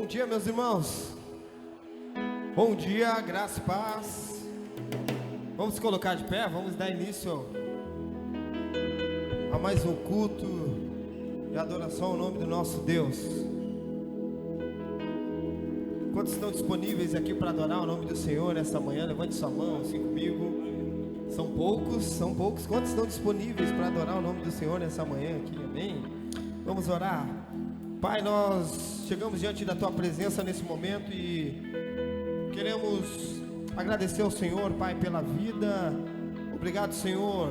Bom dia, meus irmãos. Bom dia, graça e paz. Vamos se colocar de pé, vamos dar início a mais um culto e adoração ao nome do nosso Deus. Quantos estão disponíveis aqui para adorar o nome do Senhor nesta manhã? Levante sua mão, assim comigo. São poucos. Quantos estão disponíveis para adorar o nome do Senhor nessa manhã aqui? Amém? Vamos orar. Pai, nós chegamos diante da Tua presença nesse momento e queremos agradecer ao Senhor, Pai, pela vida. Obrigado, Senhor,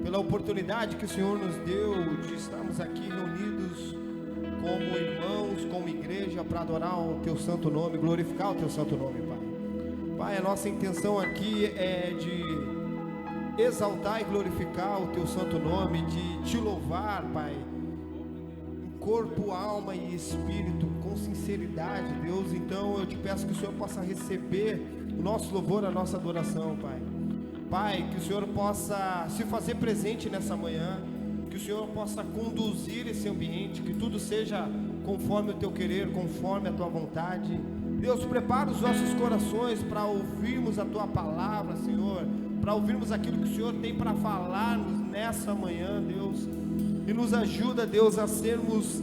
pela oportunidade que o Senhor nos deu de estarmos aqui reunidos como irmãos, como igreja, para adorar o Teu santo nome, glorificar o Teu santo nome, Pai. Pai, a nossa intenção aqui é de exaltar e glorificar o Teu santo nome, de Te louvar, Pai, corpo, alma e espírito, com sinceridade, Deus. Então eu te peço que o Senhor possa receber o nosso louvor, a nossa adoração, Pai. Pai, que o Senhor possa se fazer presente nessa manhã, que o Senhor possa conduzir esse ambiente, que tudo seja conforme o Teu querer, conforme a Tua vontade. Deus, prepara os nossos corações para ouvirmos a Tua palavra, Senhor, para ouvirmos aquilo que o Senhor tem para falar-nos nessa manhã, Deus. E nos ajuda, Deus, a sermos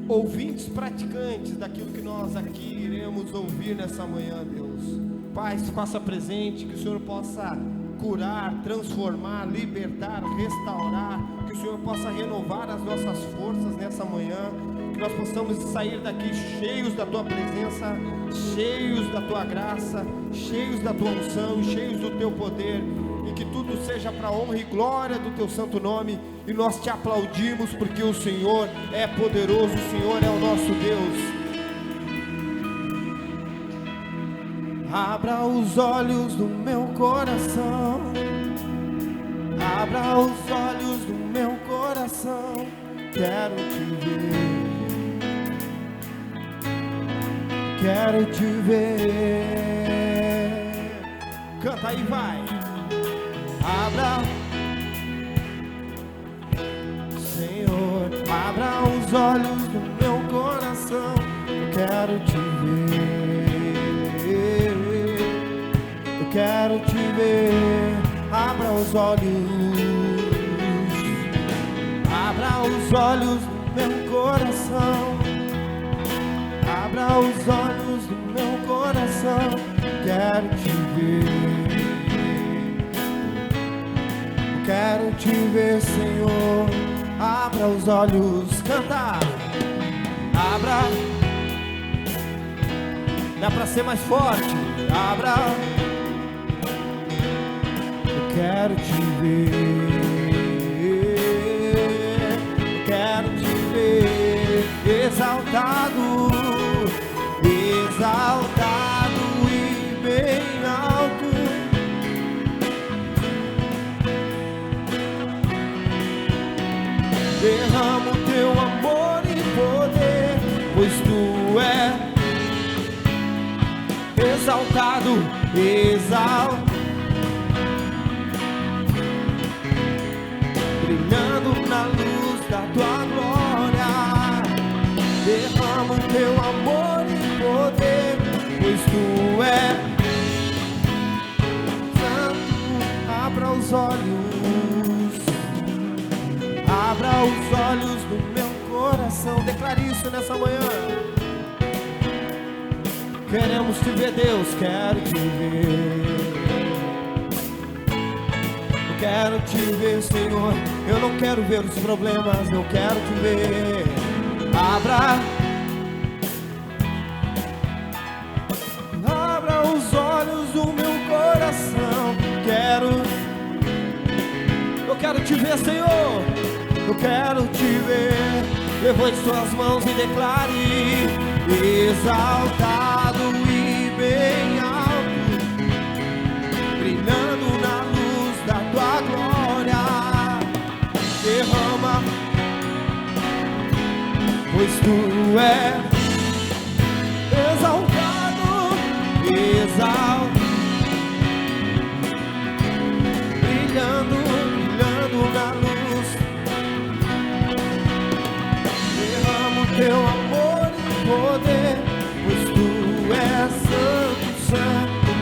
ouvintes praticantes daquilo que nós aqui iremos ouvir nessa manhã, Deus. Pai, se faça presente, que o Senhor possa curar, transformar, libertar, restaurar, que o Senhor possa renovar as nossas forças nessa manhã, que nós possamos sair daqui cheios da Tua presença, cheios da Tua graça, cheios da Tua unção, cheios do Teu poder, e que tudo seja para a honra e glória do Teu santo nome. E nós Te aplaudimos porque o Senhor é poderoso, o Senhor é o nosso Deus. Abra os olhos do meu coração, abra os olhos do meu coração, quero Te ver, quero Te ver. Canta aí, vai. Abra, Senhor, abra os olhos do meu coração, eu quero Te ver, eu quero Te ver. Abra os olhos do meu coração, abra os olhos do meu coração, quero Te ver. Quero Te ver, Senhor. Abra os olhos, canta. Abra. Dá pra ser mais forte. Abra. Eu quero Te ver. Eu quero Te ver exaltado, exaltado e bem alto. Derrama o Teu amor e poder, pois Tu é exaltado, brilhando na luz da Tua glória. Derrama o Teu amor e poder, pois Tu é santo. Abra os olhos, abra os olhos do meu coração. Declare isso nessa manhã. Queremos Te ver, Deus, quero Te ver. Eu quero Te ver, Senhor. Eu não quero ver os problemas, eu quero Te ver. Abra os olhos do meu coração. Eu quero Te ver, Senhor. Eu quero Te ver. Levante suas mãos e declare: exaltado e bem alto, brilhando na luz da Tua glória. Derrama, pois Tu é exaltado, brilhando na luz. Derrama o Teu amor e poder, santo,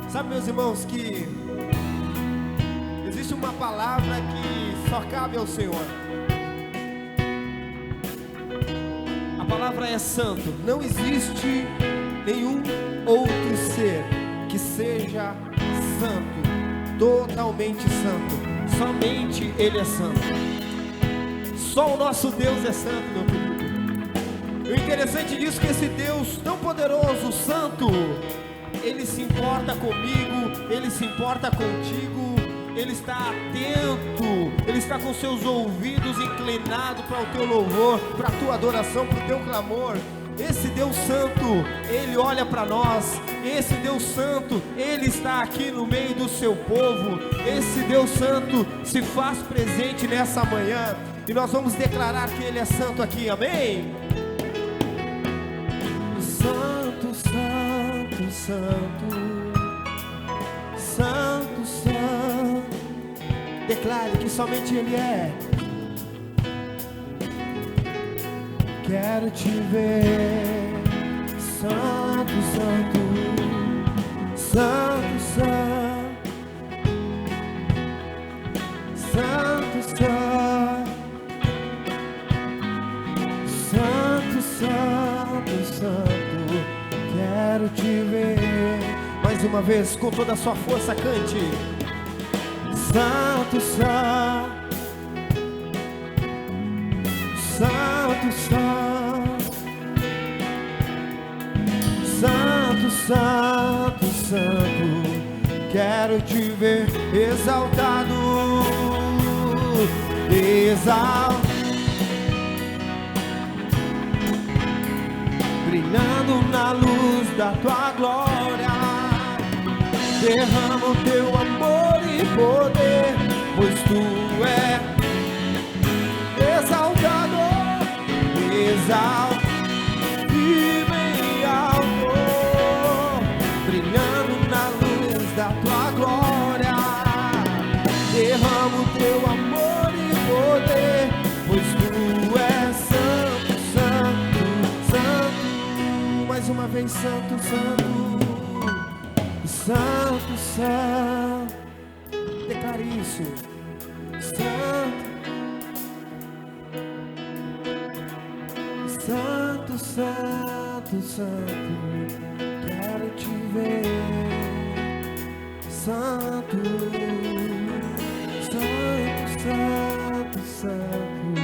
santo. Sabe, meus irmãos, que existe uma palavra que só cabe ao Senhor. A palavra é santo. Não existe nenhum outro ser que seja santo, totalmente santo. Somente Ele é santo. Só o nosso Deus é santo, meu querido. E o interessante disso é que esse Deus tão poderoso, santo, Ele se importa comigo, Ele se importa contigo. Ele está atento, Ele está com seus ouvidos inclinados para o teu louvor, para a tua adoração, para o teu clamor. Esse Deus Santo, Ele olha para nós. Esse Deus Santo, Ele está aqui no meio do seu povo. Esse Deus Santo se faz presente nessa manhã, e nós vamos declarar que Ele é santo aqui, amém? Santo, santo, santo, santo, santo. Declare que somente Ele é. Quero te ver, santo, santo, santo, santo, santo, santo, santo, santo. Quero te ver. Mais uma vez, com toda a sua força, cante. Santo, santo, santo, santo, santo, santo. Quero te ver exaltado, exaltado, brilhando na luz da tua glória. Derrama o teu amor e poder, pois tu és exaltado, exaltado e bem alto, brilhando na luz da tua glória. Derrama o teu amor e poder, pois tu és santo, santo, santo. Mais uma vez, santo, santo, santo, santo. Declare isso. Santo, santo, santo, santo. Quero te ver. Santo, santo, santo, santo.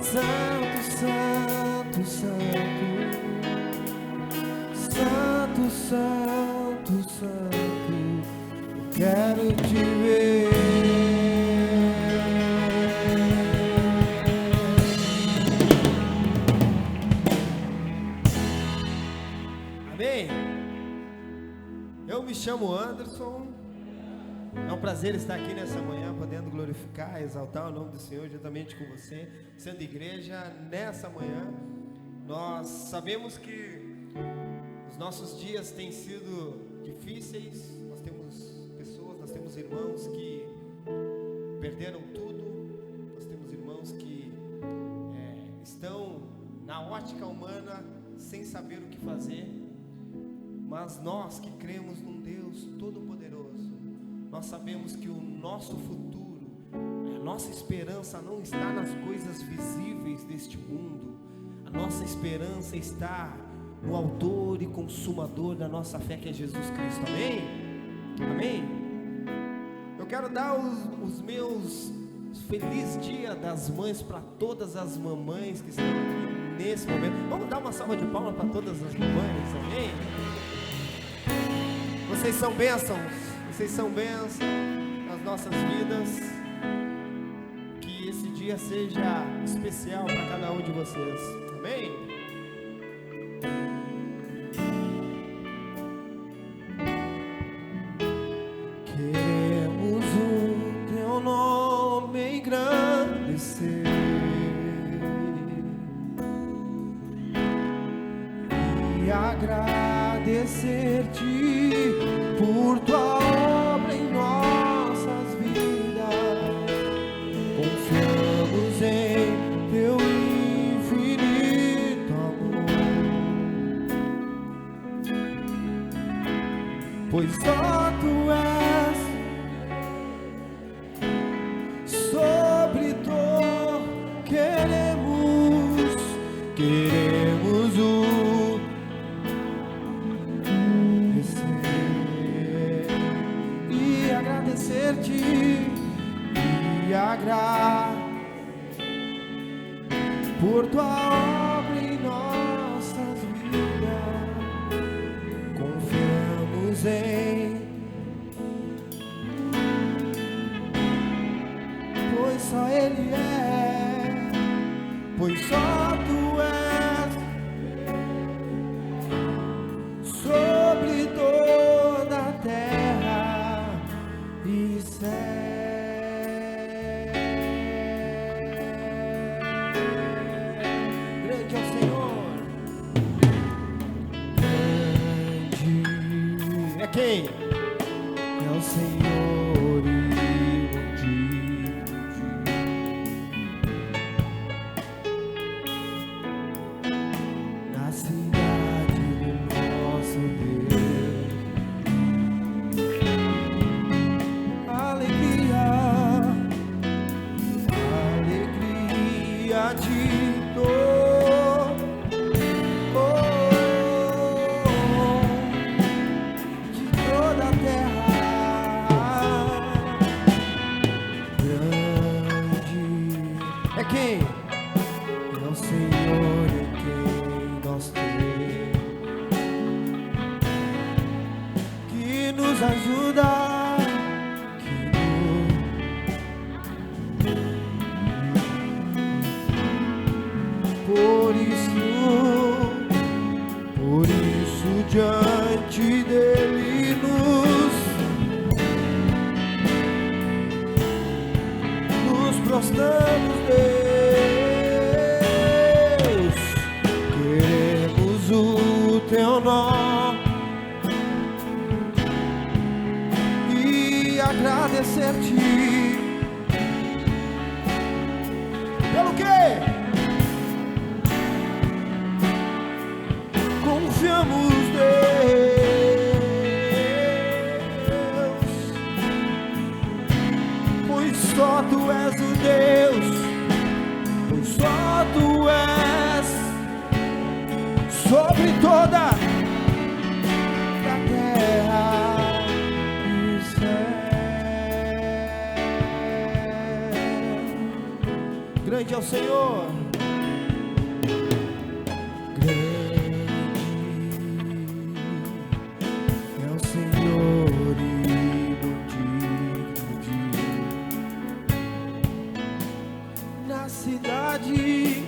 Santo, santo, santo. Santo, santo, santo. Quero te ver. Amém? Eu me chamo Anderson. É um prazer estar aqui nessa manhã, podendo glorificar, exaltar o nome do Senhor juntamente com você, sendo igreja nessa manhã. Nós sabemos que os nossos dias têm sido difíceis. Nós temos pessoas, nós temos irmãos que perderam tudo. Nós temos irmãos que estão na ótica humana sem saber o que fazer. Mas nós que cremos num Deus todo-poderoso, nós sabemos que o nosso futuro, a nossa esperança não está nas coisas visíveis deste mundo. A nossa esperança está no autor e consumador da nossa fé, que é Jesus Cristo, amém? Amém? Eu quero dar os meus feliz dia das mães para todas as mamães que estão aqui nesse momento. Vamos dar uma salva de palmas para todas as mamães, amém? Vocês são bênçãos, vocês são bênçãos nas nossas vidas. Que esse dia seja especial para cada um de vocês, amém? Queremos o teu nome engrandecer e agradecer-te por tua obra em nossas vidas. Confiamos em teu infinito amor. só tu és sobre todo. Queremos o receber e agradecer-te e por tua obra em nossas vidas. Confiamos pois só Ele é, pois só tu és sobre toda a terra e céu. Grande é o Senhor, grande é quem? É o Senhor e na cidade do nosso Deus. Alegria, alegria de dor, de toda a terra. Grande é quem? É o Senhor em quem nós temos, que nos ajuda. Por isso diante dele nos prostramos, Deus. Queremos o teu nome e agradecer-te. Pelo quê? Confiamos, Deus, pois só tu és o Deus, pois só tu és sobre toda a terra e céu. Grande é o Senhor. Cidade,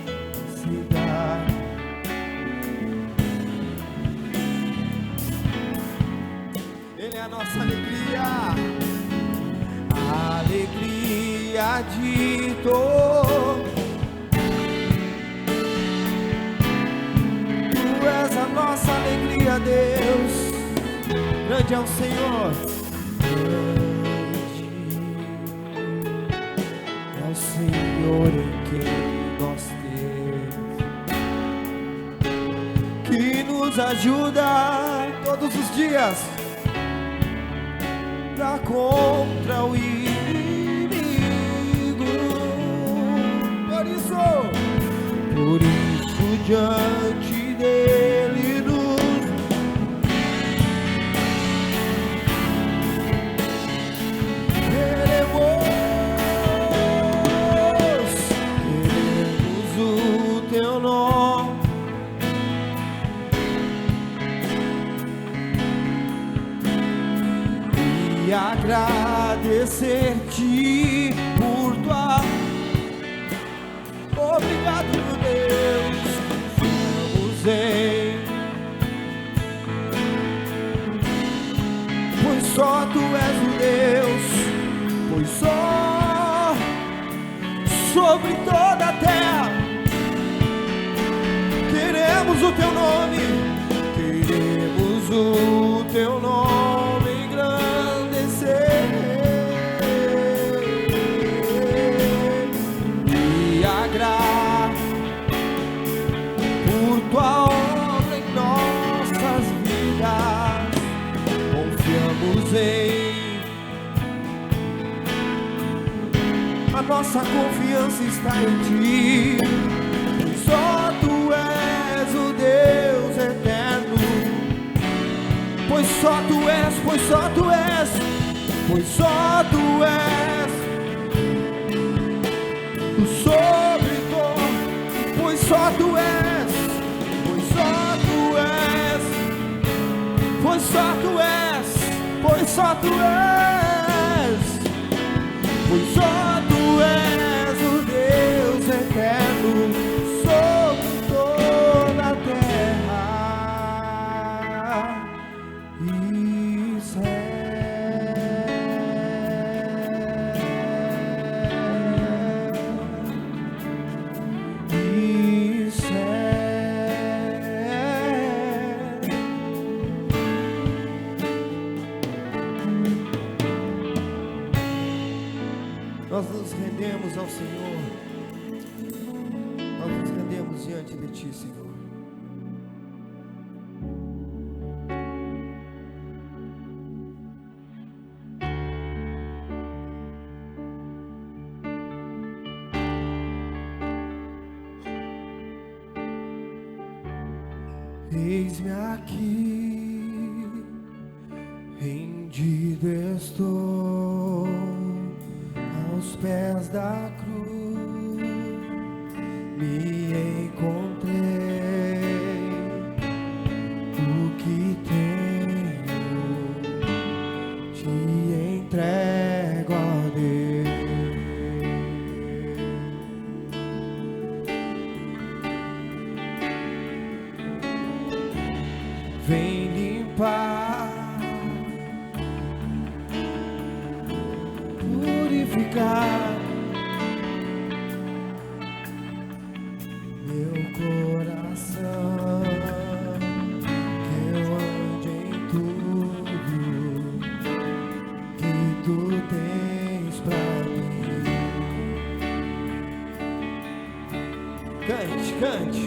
Ele é a nossa alegria, a alegria de todos. Tu és a nossa alegria, Deus. Grande é o Senhor. Senhor em quem nós temos, que nos ajuda todos os dias pra contra o inimigo. Por isso diante dele agradecer-te por tua. Obrigado, meu Deus. Vamos pois só tu és o Deus, pois só sobre toda a terra queremos o teu nome, queremos o teu nome engrandecer e agradar por tua obra em nossas vidas. Confiamos a nossa confiança está em Ti. Só Tu és o Deus eterno. Pois só Tu és, pois só Tu és, pois só Tu és o sobre todo. Pois só Tu és, pois só Tu és, pois só Tu és, pois só Tu és, pois só Tu és o Deus eterno sobre toda a terra e céu. Nós nos rendemos ao Senhor, nós nos rendemos diante de Ti, Senhor. Eis-me aqui, rendido estou aos pés da cruz, me encontrei o que tenho, te entrego a Deus. Vem limpar, purificar meu coração, que eu ande em tudo que Tu tens pra mim. Cante, cante.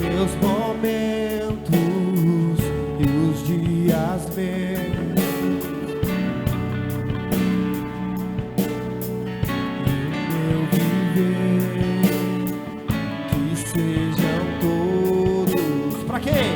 Meus momentos e os dias meus, meu viver, que sejam todos pra quem?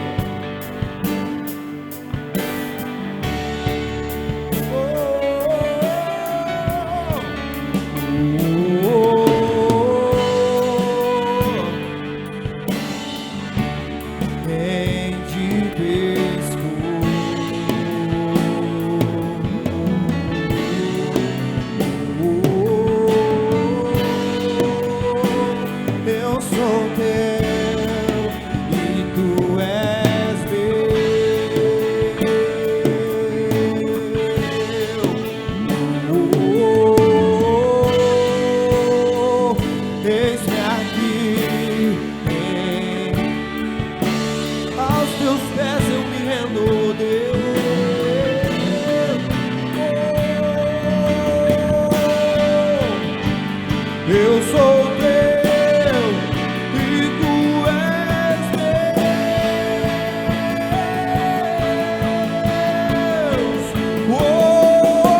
Eu sou teu e Tu és Deus. Oh, oh,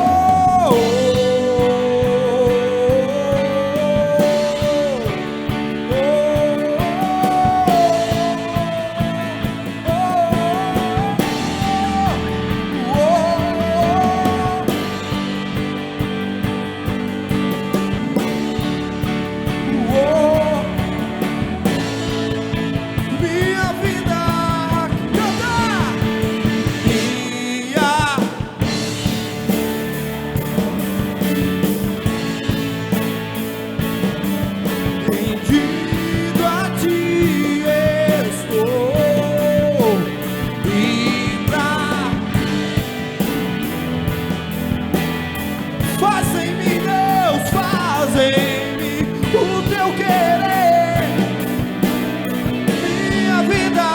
Faz em mim, Deus, faz em mim o teu querer. Minha vida,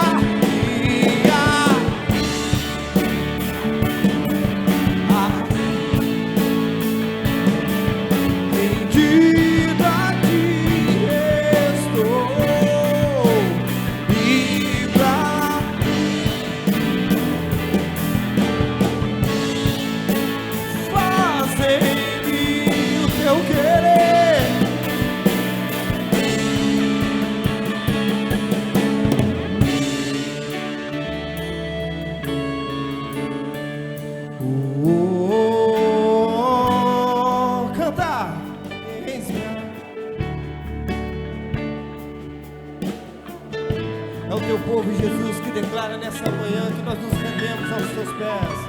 rendida a ti estou. Faz em mim o teu querer. Canta. É o teu povo, Jesus, que declara nessa manhã que nós nos rendemos aos teus pés.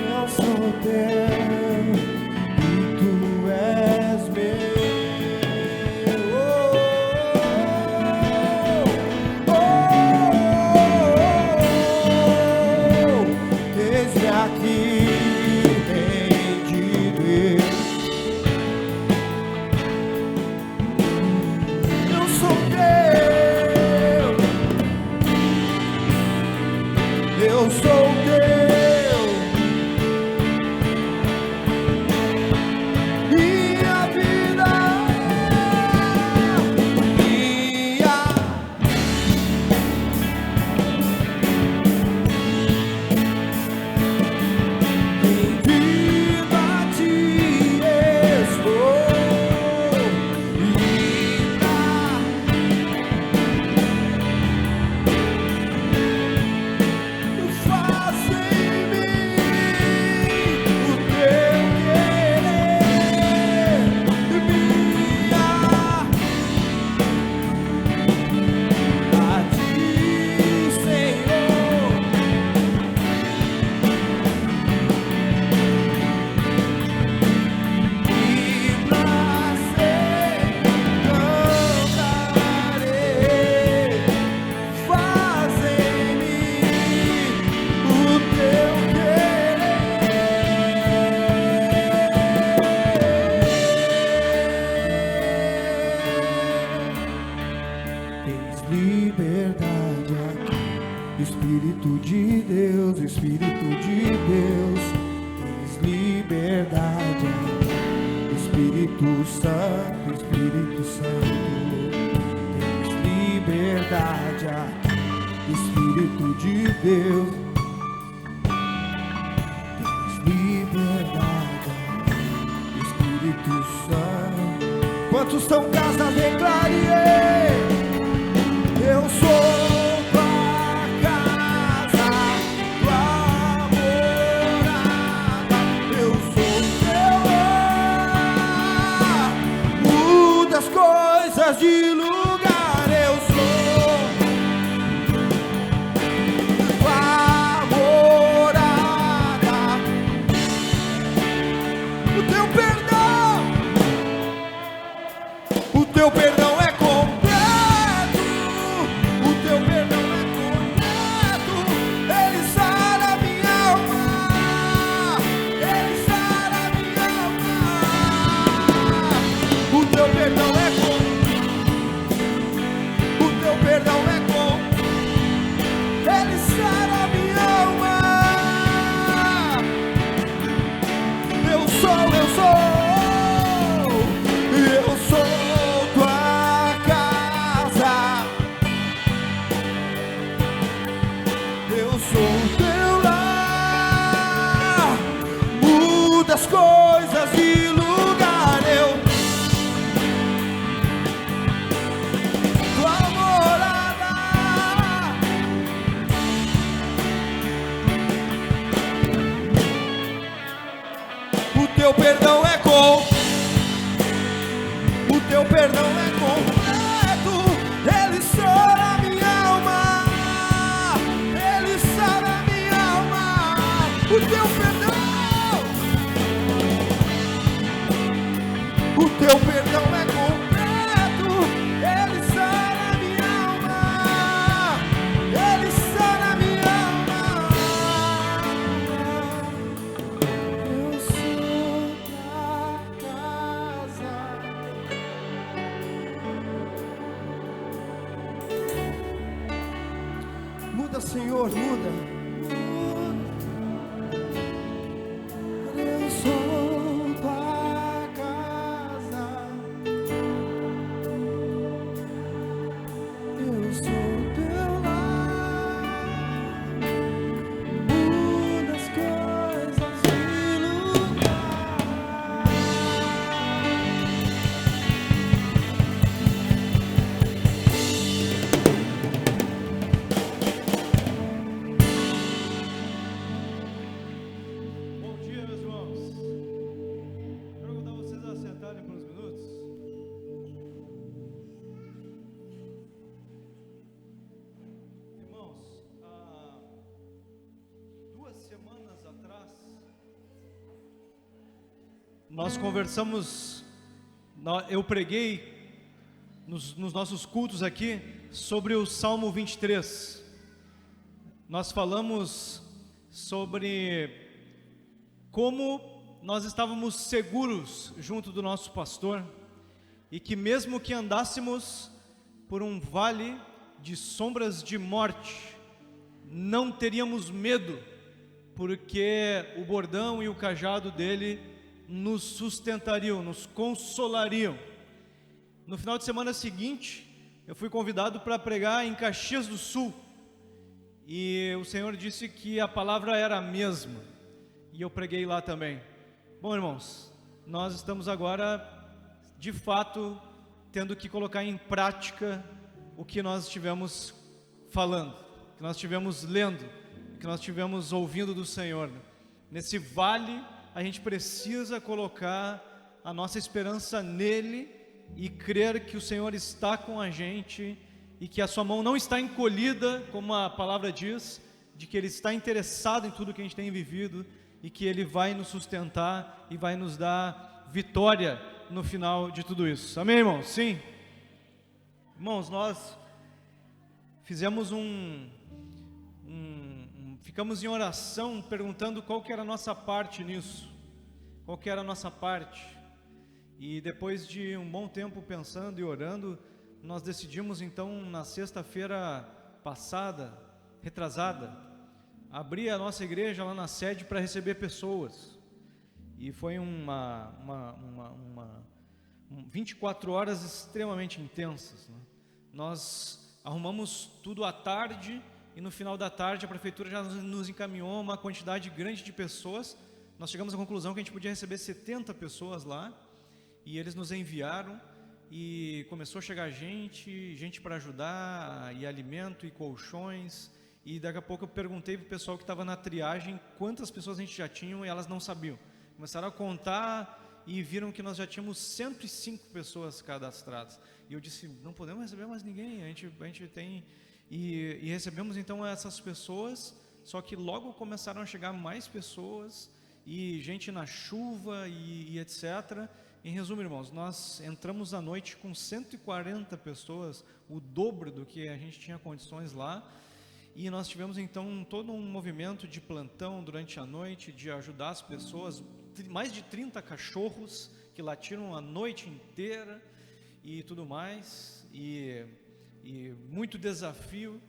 Eu sou teu e tu és meu. Eis-me aqui, rendido. Eu sou teu. Eu sou teu. Minha vida, rendida a ti estou. Faz em mim o teu querer. A ti, Senhor, e pra sempre cantarei. Faz em mim o teu querer. Tens liberdade aqui, Espírito de Deus, Espírito de Deus. Tens liberdade aqui, Espírito Santo, Espírito Santo. Tens liberdade aqui, Espírito de Deus. Tens liberdade aqui, Espírito Santo. Quantos estão casa, declarei. Eu sou tua casa, tua morada. Eu sou teu lar. Muda as coisas de lugar. Eu sou tua morada. O teu perdão é completo. O teu perdão é completo. Ele sara minha alma. Ele sara minha alma. O teu perdão é completo. O teu perdão é completo. Ele sara minha alma. Eu sou. Eu sou tua casa. Eu sou teu lar. Muda as coisas de lugar. Eu tua morada. O teu perdão é completo. O teu perdão é completo. Ele sara minha alma. Ele sara minha alma. O teu perdão. O teu perdão é completo. Ele sara minha alma. Ele sara minha alma. Senhor, muda. Eu sou tua casa, eu sou teu lar. Muda as coisas de lugar. Bom dia, meus irmãos. Quero convidar vocês a sentarem por uns minutos. Irmãos, há 2 semanas atrás, nós conversamos, eu preguei nos nossos cultos aqui sobre o Salmo 23. Nós falamos sobre como nós estávamos seguros junto do nosso pastor e que mesmo que andássemos por um vale de sombras de morte, não teríamos medo, porque o bordão e o cajado dele nos sustentariam, nos consolariam. No final de semana seguinte, eu fui convidado para pregar em Caxias do Sul, e o Senhor disse que a palavra era a mesma, e eu preguei lá também. Bom, irmãos, nós estamos agora, de fato, tendo que colocar em prática o que nós estivemos falando, que nós estivemos lendo, que nós estivemos ouvindo do Senhor. Nesse vale, a gente precisa colocar a nossa esperança nele e crer que o Senhor está com a gente e que a sua mão não está encolhida, como a palavra diz, de que Ele está interessado em tudo que a gente tem vivido e que Ele vai nos sustentar e vai nos dar vitória no final de tudo isso. Amém, irmãos? Sim? Irmãos, nós fizemos ficamos em oração perguntando qual que era a nossa parte nisso, qual que era a nossa parte, e depois de um bom tempo pensando e orando, nós decidimos então na sexta-feira passada, retrasada, abrir a nossa igreja lá na sede para receber pessoas, e foi 24 horas extremamente intensas, né? Nós arrumamos tudo à tarde, e no final da tarde a prefeitura já nos encaminhou uma quantidade grande de pessoas. Nós chegamos à conclusão que a gente podia receber 70 pessoas lá, e eles nos enviaram, e começou a chegar gente para ajudar, e alimento, e colchões, e daqui a pouco eu perguntei para o pessoal que estava na triagem quantas pessoas a gente já tinha, e elas não sabiam. Começaram a contar e viram que nós já tínhamos 105 pessoas cadastradas, e eu disse, não podemos receber mais ninguém, a gente tem... E recebemos então essas pessoas, só que logo começaram a chegar mais pessoas, e gente na chuva e etc. Em resumo, irmãos, nós entramos à noite com 140 pessoas, o dobro do que a gente tinha condições lá, e nós tivemos então todo um movimento de plantão durante a noite, de ajudar as pessoas, mais de 30 cachorros que latiram a noite inteira e tudo mais, e muito desafio,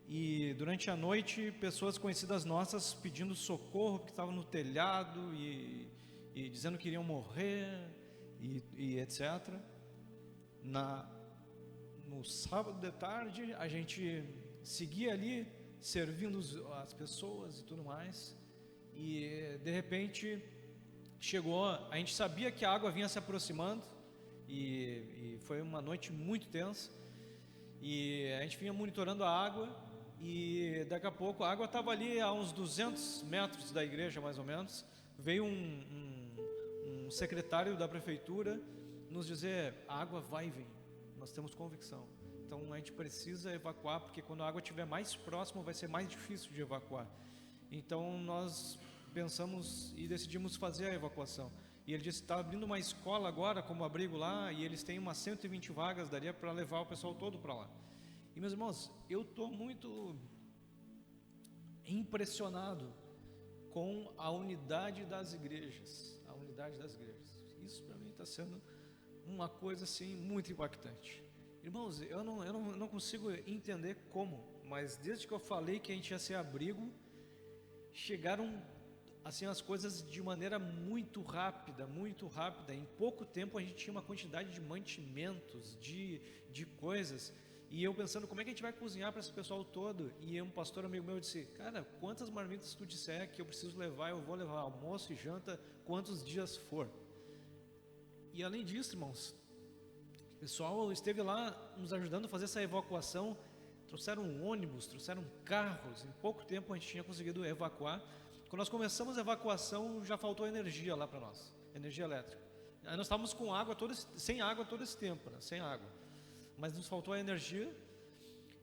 e durante a noite pessoas conhecidas nossas pedindo socorro, porque estavam no telhado e dizendo que iriam morrer e etc. No sábado de tarde a gente seguia ali servindo as pessoas e tudo mais, e de repente chegou, a gente sabia que a água vinha se aproximando, e foi uma noite muito tensa, e a gente vinha monitorando a água, e daqui a pouco a água estava ali a uns 200 metros da igreja mais ou menos. Veio um secretário da prefeitura nos dizer, a água vai e vem, nós temos convicção, então a gente precisa evacuar, porque quando a água estiver mais próxima vai ser mais difícil de evacuar. Então nós pensamos e decidimos fazer a evacuação. E ele disse, está abrindo uma escola agora como abrigo lá, e eles têm umas 120 vagas, daria para levar o pessoal todo para lá. E meus irmãos, eu estou muito impressionado com a unidade das igrejas, isso para mim está sendo uma coisa assim muito impactante. Irmãos, eu não consigo entender como mas desde que eu falei que a gente ia ser abrigo, chegaram assim as coisas de maneira muito rápida, muito rápida. Em pouco tempo a gente tinha uma quantidade de mantimentos, de coisas, e eu pensando, como é que a gente vai cozinhar para esse pessoal todo? E um pastor amigo meu disse, cara, quantas marmitas tu disser que eu preciso levar, eu vou levar, almoço e janta, quantos dias for. E além disso, irmãos, o pessoal esteve lá nos ajudando a fazer essa evacuação, trouxeram um ônibus, trouxeram carros, em pouco tempo a gente tinha conseguido evacuar. Quando nós começamos a evacuação, já faltou energia lá para nós, energia elétrica. Aí nós estávamos com água sem água todo esse tempo, né? Sem água. Mas nos faltou a energia.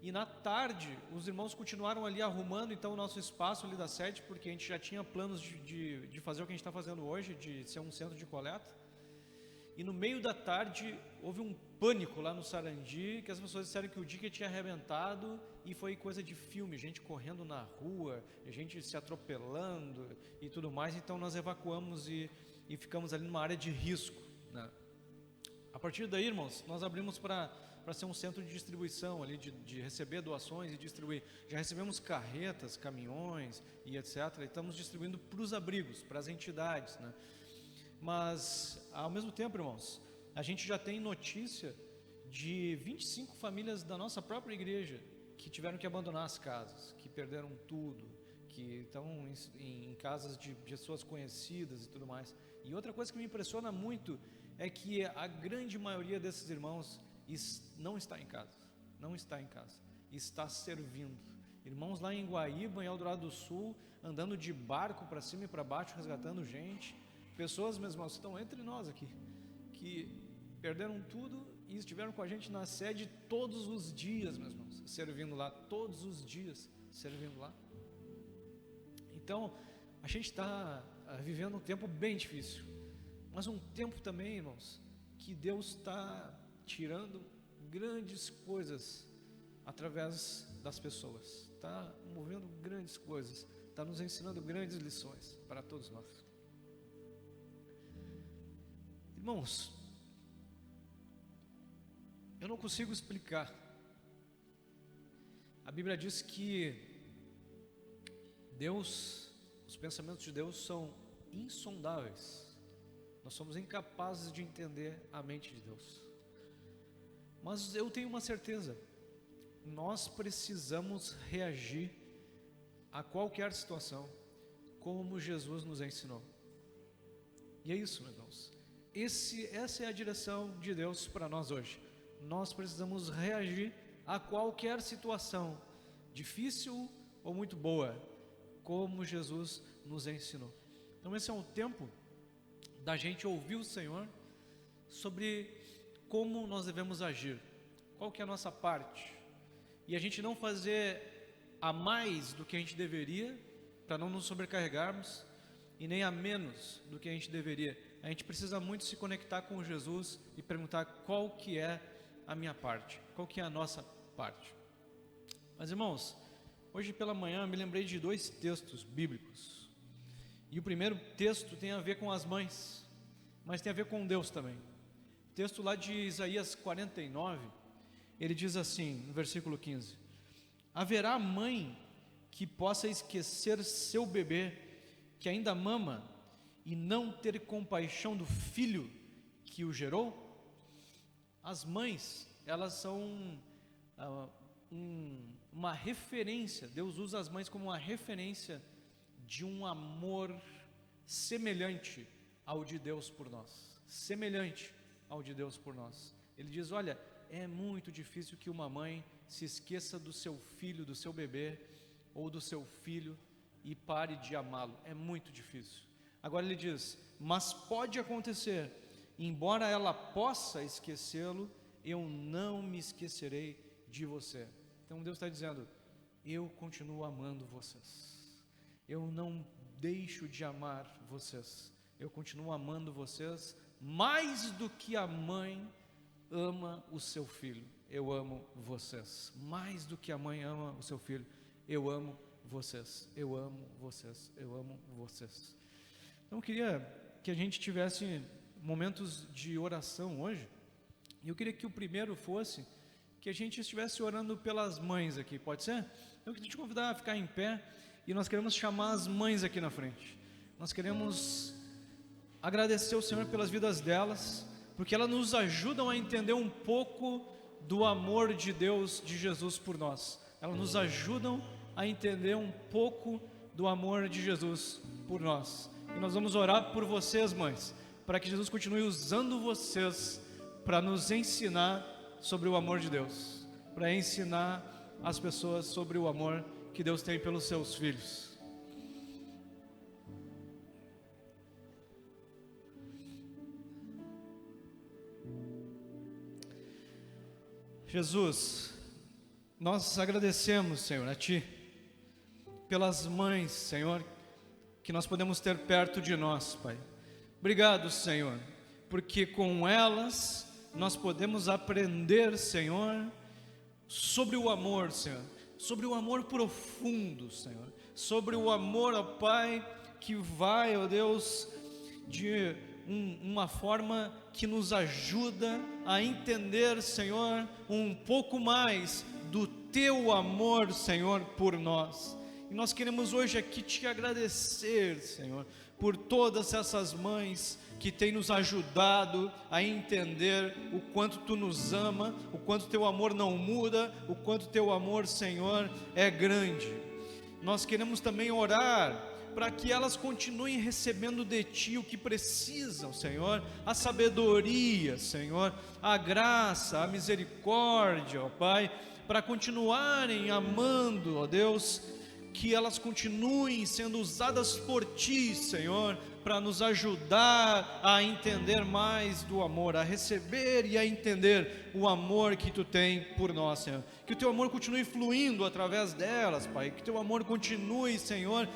E na tarde, os irmãos continuaram ali arrumando então o nosso espaço ali da sede, porque a gente já tinha planos de fazer o que a gente está fazendo hoje, de ser um centro de coleta. E no meio da tarde, houve um pânico lá no Sarandi, que as pessoas disseram que o dique tinha arrebentado, e foi coisa de filme, gente correndo na rua, gente se atropelando e tudo mais. Então nós evacuamos e ficamos ali numa área de risco, né? A partir daí, irmãos, nós abrimos para ser um centro de distribuição ali, de receber doações e distribuir. Já recebemos carretas, caminhões e etc. E estamos distribuindo para os abrigos, para as entidades, né? Mas, ao mesmo tempo, irmãos, a gente já tem notícia de 25 famílias da nossa própria igreja que tiveram que abandonar as casas, que perderam tudo, que estão em casas de pessoas conhecidas e tudo mais. E outra coisa que me impressiona muito é que a grande maioria desses irmãos não está em casa, está servindo. Irmãos lá em Guaíba, em Eldorado do Sul, andando de barco para cima e para baixo, resgatando gente. Pessoas, meus irmãos, estão entre nós aqui, que perderam tudo e estiveram com a gente na sede todos os dias, meus irmãos, servindo lá, todos os dias, servindo lá. Então, a gente está vivendo um tempo bem difícil, mas um tempo também, irmãos, que Deus está tirando grandes coisas através das pessoas, está movendo grandes coisas, está nos ensinando grandes lições para todos nós. Irmãos, eu não consigo explicar. A Bíblia diz que Deus, os pensamentos de Deus são insondáveis. Nós somos incapazes de entender a mente de Deus. Mas eu tenho uma certeza, nós precisamos reagir a qualquer situação como Jesus nos ensinou. E é isso, meus irmãos. Essa é a direção de Deus para nós hoje. Nós precisamos reagir a qualquer situação, difícil ou muito boa, como Jesus nos ensinou. Então esse é um tempo da gente ouvir o Senhor sobre como nós devemos agir, qual que é a nossa parte, e a gente não fazer a mais do que a gente deveria, para não nos sobrecarregarmos, e nem a menos do que a gente deveria. A gente precisa muito se conectar com Jesus e perguntar qual que é a minha parte, qual que é a nossa parte. Mas irmãos, hoje pela manhã eu me lembrei de 2 textos bíblicos, e o primeiro texto tem a ver com as mães, mas tem a ver com Deus também. O texto lá de Isaías 49, ele diz assim, no versículo 15: haverá mãe que possa esquecer seu bebê que ainda mama e não ter compaixão do filho que o gerou? As mães, elas são uma referência. Deus usa as mães como uma referência de um amor semelhante ao de Deus por nós, semelhante ao de Deus por nós. Ele diz, olha, é muito difícil que uma mãe se esqueça do seu filho, do seu bebê ou do seu filho e pare de amá-lo, é muito difícil. Agora ele diz, mas pode acontecer, embora ela possa esquecê-lo, eu não me esquecerei de você. Então Deus está dizendo, eu continuo amando vocês, eu não deixo de amar vocês, eu continuo amando vocês mais do que a mãe ama o seu filho. Eu amo vocês mais do que a mãe ama o seu filho. Eu amo vocês, eu amo vocês, eu amo vocês. Então eu queria que a gente tivesse momentos de oração hoje, e eu queria que o primeiro fosse que a gente estivesse orando pelas mães aqui, pode ser? Eu queria te convidar a ficar em pé e nós queremos chamar as mães aqui na frente. Nós queremos agradecer ao Senhor pelas vidas delas, porque elas nos ajudam a entender um pouco do amor de Deus, de Jesus por nós. Elas nos ajudam a entender um pouco do amor de Jesus por nós. E nós vamos orar por vocês, mães, para que Jesus continue usando vocês para nos ensinar sobre o amor de Deus, para ensinar as pessoas sobre o amor que Deus tem pelos seus filhos. Jesus, nós agradecemos, Senhor, a Ti, pelas mães, Senhor, que nós podemos ter perto de nós, Pai. Obrigado, Senhor, porque com elas nós podemos aprender, Senhor, sobre o amor, Senhor, sobre o amor profundo, Senhor, sobre o amor, ó Pai, que vai, ó Deus, de uma forma que nos ajuda a entender, Senhor, um pouco mais do Teu amor, Senhor, por nós. E nós queremos hoje aqui Te agradecer, Senhor, por todas essas mães que têm nos ajudado a entender o quanto Tu nos ama, o quanto Teu amor não muda, o quanto Teu amor, Senhor, é grande. Nós queremos também orar para que elas continuem recebendo de Ti o que precisam, Senhor, a sabedoria, Senhor, a graça, a misericórdia, ó Pai, para continuarem amando, ó Deus, que elas continuem sendo usadas por Ti, Senhor, para nos ajudar a entender mais do amor, a receber e a entender o amor que Tu tem por nós, Senhor. Que o Teu amor continue fluindo através delas, Pai, que Teu amor continue, Senhor,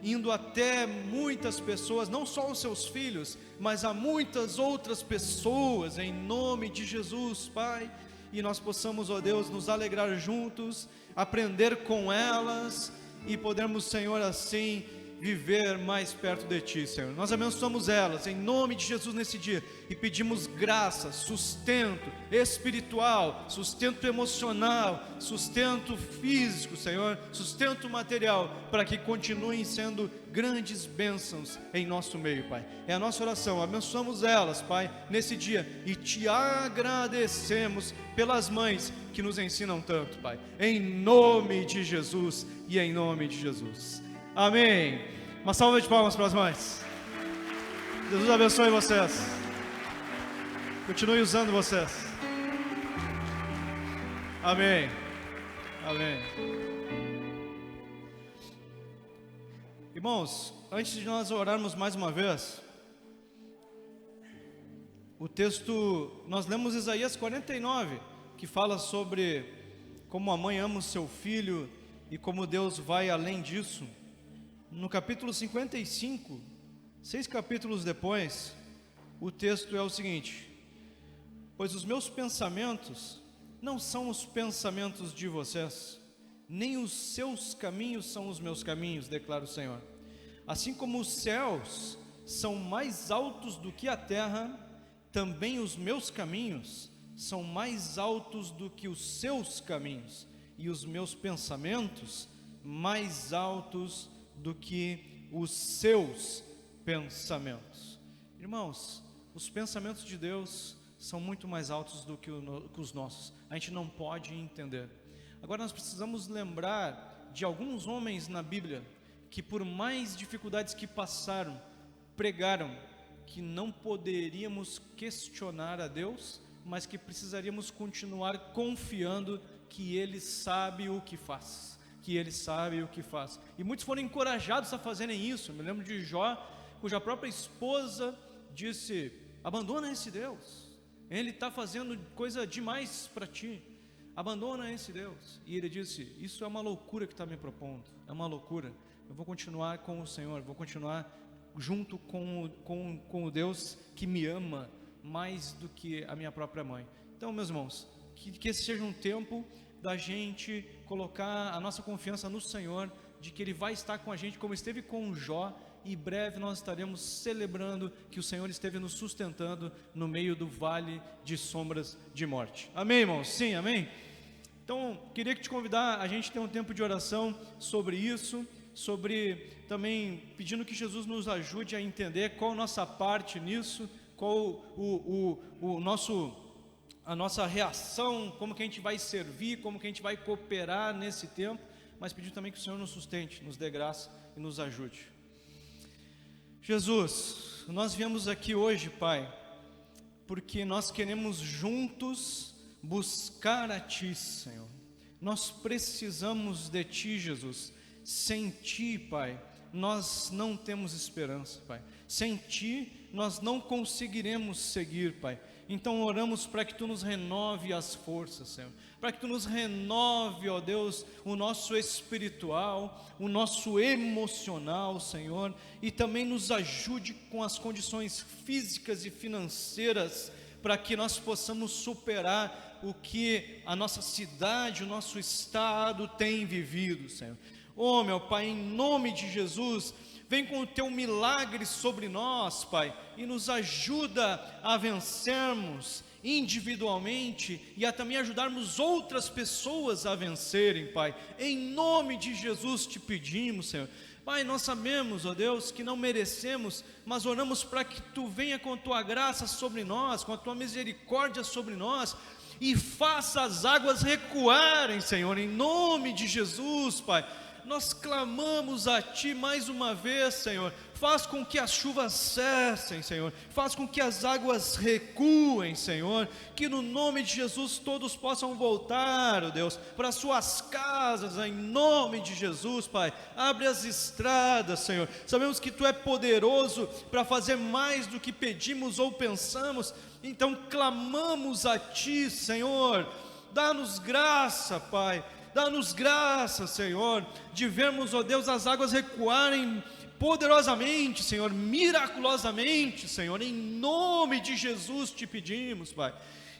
indo até muitas pessoas, não só os Seus filhos, mas a muitas outras pessoas, em nome de Jesus, Pai, e nós possamos, ó Deus, nos alegrar juntos, aprender com elas, e podermos, Senhor, assim, viver mais perto de Ti, Senhor. Nós abençoamos elas, em nome de Jesus, nesse dia, e pedimos graça, sustento espiritual, sustento emocional, sustento físico, Senhor, sustento material, para que continuem sendo grandes bênçãos em nosso meio, Pai. É a nossa oração, abençoamos elas, Pai, nesse dia, e Te agradecemos pelas mães que nos ensinam tanto, Pai, em nome de Jesus e em nome de Jesus. Amém. Uma salva de palmas para as mães. Jesus abençoe vocês. Continue usando vocês. Amém. Amém. Irmãos, antes de nós orarmos mais uma vez, o texto, nós lemos Isaías 49, que fala sobre como a mãe ama o seu filho e como Deus vai além disso. No capítulo 55, 6 capítulos depois, o texto é o seguinte: pois os meus pensamentos não são os pensamentos de vocês, nem os seus caminhos são os meus caminhos, declara o Senhor. Assim como os céus são mais altos do que a terra, também os meus caminhos são mais altos do que os seus caminhos, e os meus pensamentos mais altos do que os seus pensamentos. Irmãos, os pensamentos de Deus são muito mais altos do que os nossos. A gente não pode entender. Agora nós precisamos lembrar de alguns homens na Bíblia que, por mais dificuldades que passaram, pregaram que não poderíamos questionar a Deus, mas que precisaríamos continuar confiando que Ele sabe o que faz. Que Ele sabe o que faz. E muitos foram encorajados a fazerem isso. Eu me lembro de Jó, cuja própria esposa disse: abandona esse Deus, Ele está fazendo coisa demais para ti, abandona esse Deus. E ele disse: isso é uma loucura que está me propondo, é uma loucura. Eu vou continuar com o Senhor, vou continuar junto com o Deus que me ama mais do que a minha própria mãe. Então, meus irmãos, que esse seja um tempo da gente colocar a nossa confiança no Senhor, de que Ele vai estar com a gente como esteve com Jó, e breve nós estaremos celebrando que o Senhor esteve nos sustentando no meio do vale de sombras de morte. Amém, irmãos? Sim, amém? Então, queria te convidar, a gente tem um tempo de oração sobre isso, sobre também pedindo que Jesus nos ajude a entender qual a nossa parte nisso, qual a nossa reação, como que a gente vai servir, como que a gente vai cooperar nesse tempo, mas pedir também que o Senhor nos sustente, nos dê graça e nos ajude. Jesus, nós viemos aqui hoje, Pai, porque nós queremos juntos buscar a Ti, Senhor. Nós precisamos de Ti, Jesus. Sem Ti, Pai, nós não temos esperança, Pai. Sem Ti, nós não conseguiremos seguir, Pai. Então oramos para que Tu nos renove as forças, Senhor. Para que Tu nos renove, ó Deus, o nosso espiritual, o nosso emocional, Senhor. E também nos ajude com as condições físicas e financeiras, para que nós possamos superar o que a nossa cidade, o nosso estado tem vivido, Senhor. Oh, meu Pai, em nome de Jesus, vem com o Teu milagre sobre nós, Pai, e nos ajuda a vencermos individualmente e a também ajudarmos outras pessoas a vencerem, Pai. Em nome de Jesus te pedimos, Senhor. Pai, nós sabemos, ó Deus, que não merecemos, mas oramos para que Tu venha com a Tua graça sobre nós, com a Tua misericórdia sobre nós, e faça as águas recuarem, Senhor, em nome de Jesus, Pai. Nós clamamos a Ti mais uma vez, Senhor. Faz com que as chuvas cessem, Senhor. Faz com que as águas recuem, Senhor. Que no nome de Jesus todos possam voltar, ó Deus, para suas casas, em nome de Jesus, Pai. Abre as estradas, Senhor. Sabemos que Tu é poderoso para fazer mais do que pedimos ou pensamos. Então clamamos a Ti, Senhor. Dá-nos graça, Pai. Dá-nos graça, Senhor, de vermos, ó Deus, as águas recuarem poderosamente, Senhor, miraculosamente, Senhor, em nome de Jesus te pedimos, Pai.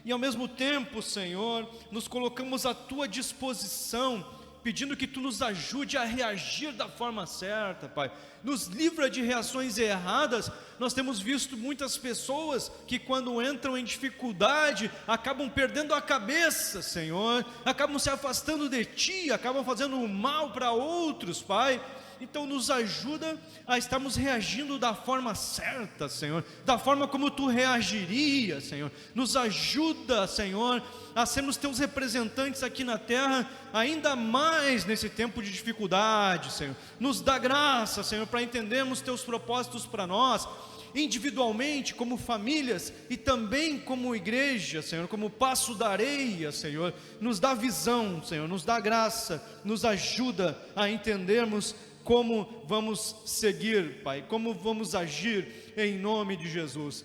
E ao mesmo tempo, Senhor, nos colocamos à Tua disposição, pedindo que Tu nos ajude a reagir da forma certa, Pai. Nos livra de reações erradas. Nós temos visto muitas pessoas que quando entram em dificuldade, acabam perdendo a cabeça, Senhor, acabam se afastando de Ti, acabam fazendo o mal para outros, Pai. Então nos ajuda a estarmos reagindo da forma certa, Senhor, da forma como Tu reagirias, Senhor. Nos ajuda, Senhor, a sermos Teus representantes aqui na terra, ainda mais nesse tempo de dificuldade, Senhor. Nos dá graça, Senhor, para entendermos Teus propósitos para nós, individualmente, como famílias, e também como igreja, Senhor, como Passo da Areia, Senhor. Nos dá visão, Senhor, nos dá graça, nos ajuda a entendermos como vamos seguir, Pai, como vamos agir em nome de Jesus.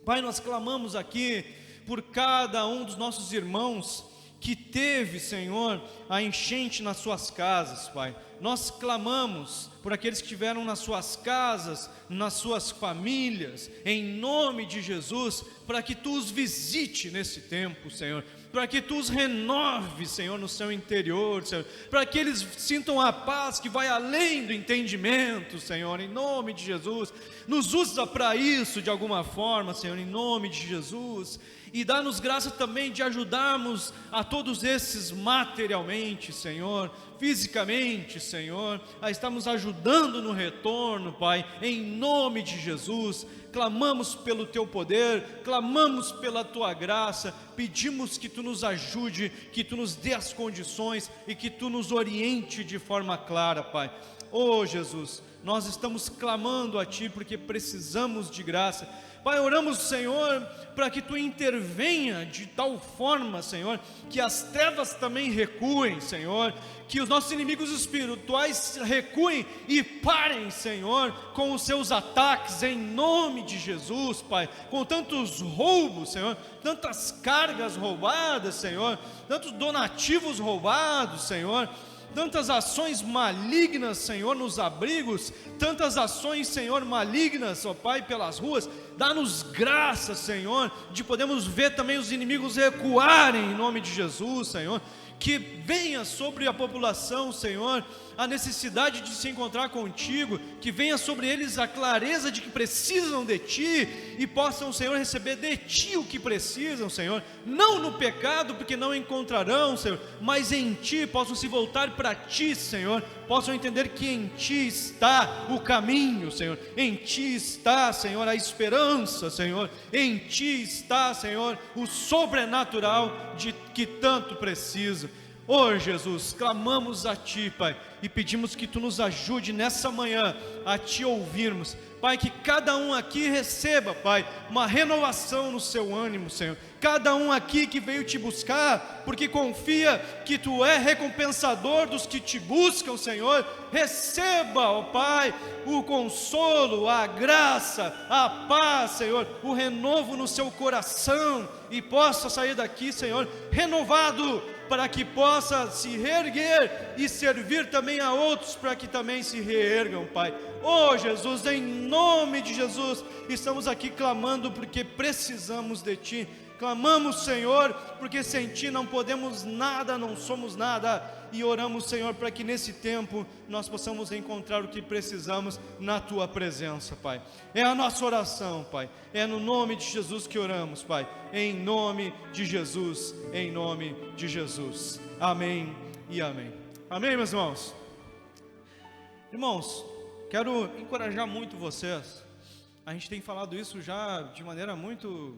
Pai, nós clamamos aqui por cada um dos nossos irmãos que teve, Senhor, a enchente nas suas casas, Pai. Nós clamamos por aqueles que estiveram nas suas casas, nas suas famílias, em nome de Jesus, para que Tu os visite nesse tempo, Senhor, para que Tu os renoves, Senhor, no seu interior, Senhor, para que eles sintam a paz que vai além do entendimento, Senhor, em nome de Jesus. Nos usa para isso de alguma forma, Senhor, em nome de Jesus. E dá-nos graça também de ajudarmos a todos esses materialmente, Senhor, fisicamente, Senhor, a estarmos ajudando no retorno, Pai, em nome de Jesus. Clamamos pelo Teu poder, clamamos pela Tua graça, pedimos que Tu nos ajude, que Tu nos dê as condições e que Tu nos oriente de forma clara, Pai. Oh Jesus, nós estamos clamando a Ti porque precisamos de graça. Pai, oramos, Senhor, para que Tu intervenha de tal forma, Senhor, que as trevas também recuem, Senhor, que os nossos inimigos espirituais recuem e parem, Senhor, com os seus ataques, em nome de Jesus, Pai, com tantos roubos, Senhor, tantas cargas roubadas, Senhor, tantos donativos roubados, Senhor, tantas ações malignas, Senhor, nos abrigos, tantas ações, Senhor, malignas, ó Pai, pelas ruas. Dá-nos graça, Senhor, de podermos ver também os inimigos recuarem em nome de Jesus, Senhor. Que venha sobre a população, Senhor, a necessidade de se encontrar contigo, que venha sobre eles a clareza de que precisam de Ti, e possam, Senhor, receber de Ti o que precisam, Senhor, não no pecado, porque não encontrarão, Senhor, mas em Ti, possam se voltar para Ti, Senhor, possam entender que em Ti está o caminho, Senhor, em Ti está, Senhor, a esperança, Senhor, em Ti está, Senhor, o sobrenatural de que tanto precisam. Oh Jesus, clamamos a Ti, Pai, e pedimos que Tu nos ajude nessa manhã a Te ouvirmos, Pai, que cada um aqui receba, Pai, uma renovação no seu ânimo, Senhor, cada um aqui que veio Te buscar, porque confia que Tu é recompensador dos que Te buscam, Senhor, receba, ó Pai, o consolo, a graça, a paz, Senhor, o renovo no seu coração, e possa sair daqui, Senhor, renovado, para que possa se reerguer e servir também a outros, para que também se reergam, Pai. Oh Jesus, em nome de Jesus, estamos aqui clamando porque precisamos de Ti. Clamamos, Senhor, porque sem Ti não podemos nada, não somos nada, e oramos, Senhor, para que nesse tempo nós possamos encontrar o que precisamos na Tua presença, Pai. É a nossa oração, Pai, é no nome de Jesus que oramos, Pai, em nome de Jesus, em nome de Jesus, amém e amém. Amém, meus irmãos? Irmãos, quero encorajar muito vocês. A gente tem falado isso já de maneira muito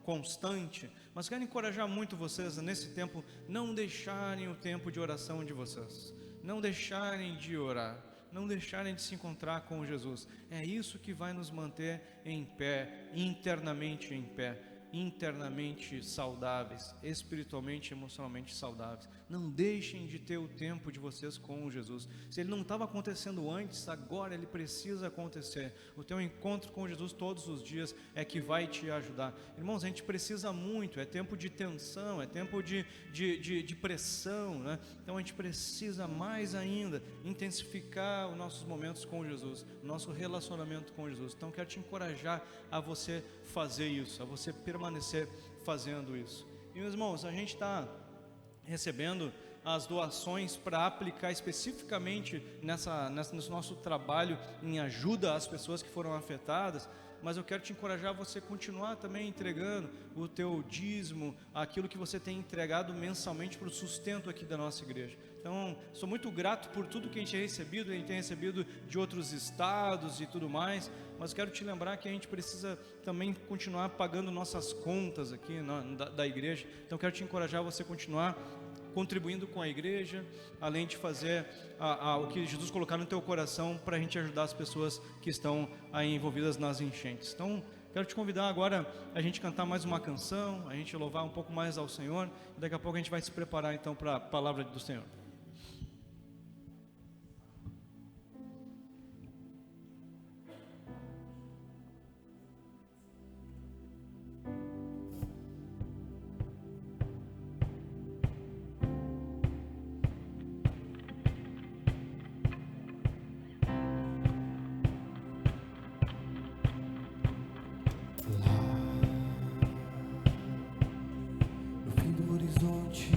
constante, mas quero encorajar muito vocês nesse tempo, não deixarem o tempo de oração de vocês, não deixarem de orar, não deixarem de se encontrar com Jesus. É isso que vai nos manter em pé, internamente em pé, internamente saudáveis, espiritualmente e emocionalmente saudáveis. Não deixem de ter o tempo de vocês com Jesus. Se ele não estava acontecendo antes, agora ele precisa acontecer. O teu encontro com Jesus todos os dias é que vai te ajudar. Irmãos, a gente precisa muito, é tempo de tensão, é tempo de pressão, né? Então a gente precisa mais ainda intensificar os nossos momentos com Jesus, o nosso relacionamento com Jesus. Então quero te encorajar a você fazer isso, a você permanecer fazendo isso. E meus irmãos, a gente está recebendo as doações para aplicar especificamente nesse nosso trabalho em ajuda às pessoas que foram afetadas, mas eu quero te encorajar a você continuar também entregando o teu dízimo, aquilo que você tem entregado mensalmente para o sustento aqui da nossa igreja. Então, sou muito grato por tudo que a gente tem recebido de outros estados e tudo mais, mas quero te lembrar que a gente precisa também continuar pagando nossas contas aqui da igreja. Então, quero te encorajar a você continuar contribuindo com a igreja, além de fazer o que Jesus colocar no teu coração para a gente ajudar as pessoas que estão aí envolvidas nas enchentes. Então, quero te convidar agora a gente cantar mais uma canção, a gente louvar um pouco mais ao Senhor, e daqui a pouco a gente vai se preparar então para a palavra do Senhor. No fim do horizonte,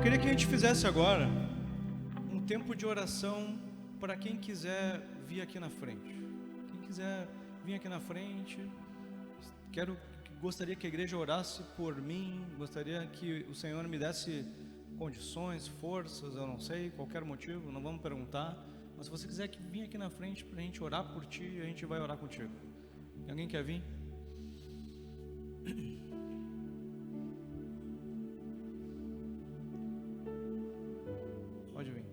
queria que a gente fizesse agora um tempo de oração para quem quiser vir aqui na frente. Quem quiser vir aqui na frente, gostaria que a igreja orasse por mim, gostaria que o Senhor me desse condições, forças, eu não sei, qualquer motivo, não vamos perguntar, mas se você quiser vir aqui na frente para a gente orar por ti, a gente vai orar contigo. Alguém quer vir? Pode vir.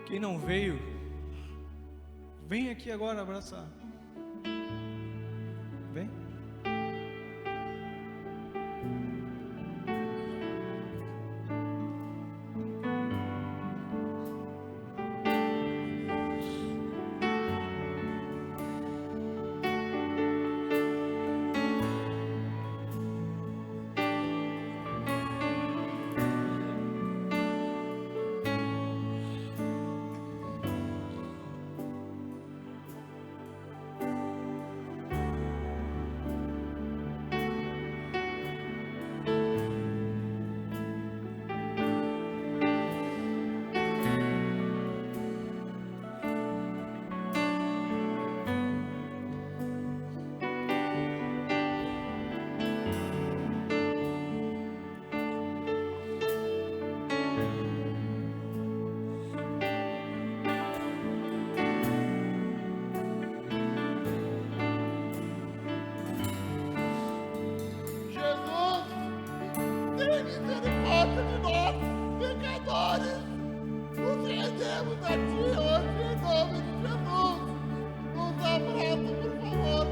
Quem não veio, vem aqui agora abraçar. Vem. misericórdia de nós, pecadores. Nos rendemos a Ti hoje, em nome de Jesus. Nos abraça, por favor.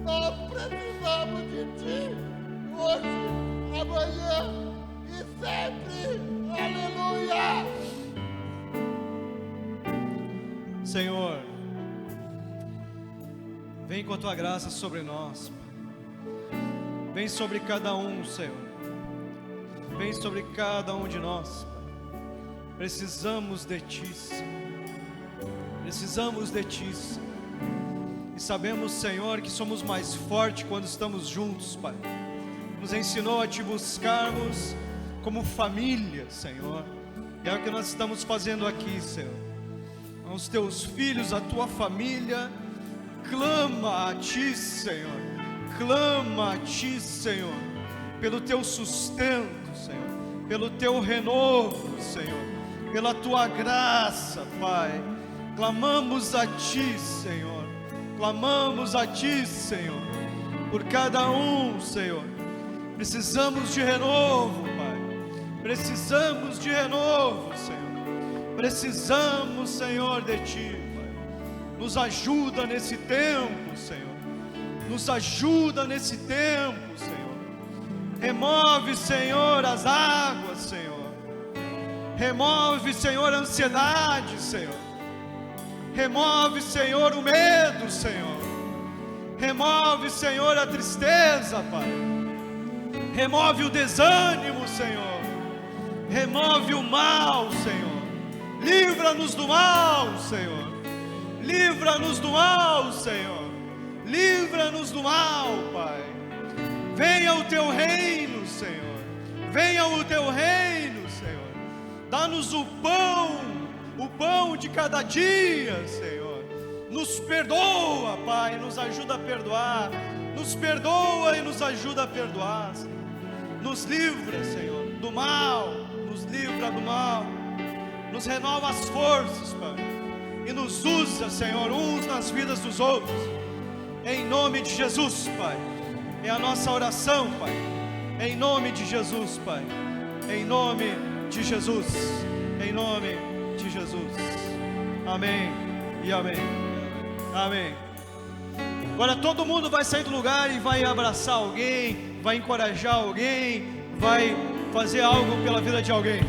Nós precisamos de Ti, hoje, amanhã e sempre. Aleluia! Senhor, vem com a Tua graça sobre nós. Vem sobre cada um, Senhor. Vem sobre cada um de nós. Precisamos de Ti, Senhor. Precisamos de Ti, Senhor. E sabemos, Senhor, que somos mais fortes quando estamos juntos, Pai. Nos ensinou a Te buscarmos como família, Senhor. E é o que nós estamos fazendo aqui, Senhor. Aos Teus filhos, a Tua família, clama a Ti, Senhor. Clama a Ti, Senhor, pelo Teu sustento, Senhor, pelo Teu renovo, Senhor, pela Tua graça, Pai. Clamamos a Ti, Senhor. Clamamos a Ti, Senhor, por cada um, Senhor. Precisamos de renovo, Pai. Precisamos de renovo, Senhor. Precisamos, Senhor, de Ti, Pai. Nos ajuda nesse tempo, Senhor. Nos ajuda nesse tempo, Senhor. Remove, Senhor, as águas, Senhor. Remove, Senhor, a ansiedade, Senhor. Remove, Senhor, o medo, Senhor. Remove, Senhor, a tristeza, Pai. Remove o desânimo, Senhor. Remove o mal, Senhor. Livra-nos do mal, Senhor. Livra-nos do mal, Senhor. Livra-nos do mal, Pai. Venha o Teu reino, Senhor. Venha o Teu reino, Senhor. Dá-nos o pão de cada dia, Senhor. Nos perdoa, Pai, nos ajuda a perdoar. Nos perdoa e nos ajuda a perdoar, Senhor. Nos livra, Senhor, do mal. Nos livra do mal. Nos renova as forças, Pai. E nos usa, Senhor, uns nas vidas dos outros. Em nome de Jesus, Pai. É a nossa oração, Pai. Em nome de Jesus, Pai. Em nome de Jesus. Em nome de Jesus. Amém e amém. Amém. Agora todo mundo vai sair do lugar e vai abraçar alguém, vai encorajar alguém, vai fazer algo pela vida de alguém.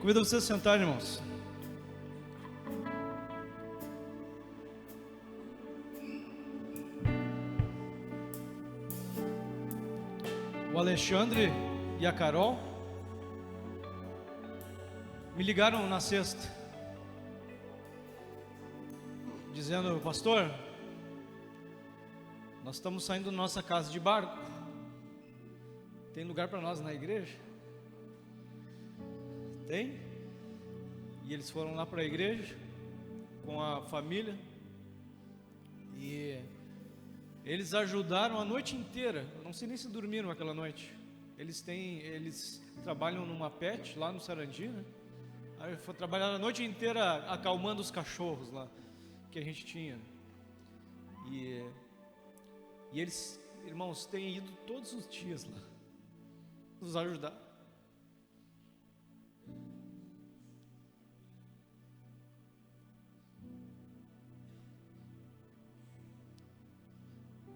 Convido vocês a sentarem, irmãos. O Alexandre e a Carol me ligaram na sexta, dizendo: pastor, nós estamos saindo da nossa casa de barco, tem lugar para nós na igreja? Tem? E eles foram lá para a igreja com a família e eles ajudaram a noite inteira. Eu não sei nem se dormiram aquela noite. Eles trabalham numa pet lá no Sarandi, né? Aí foi trabalhar a noite inteira acalmando os cachorros lá que a gente tinha. E eles, irmãos, têm ido todos os dias lá nos ajudar.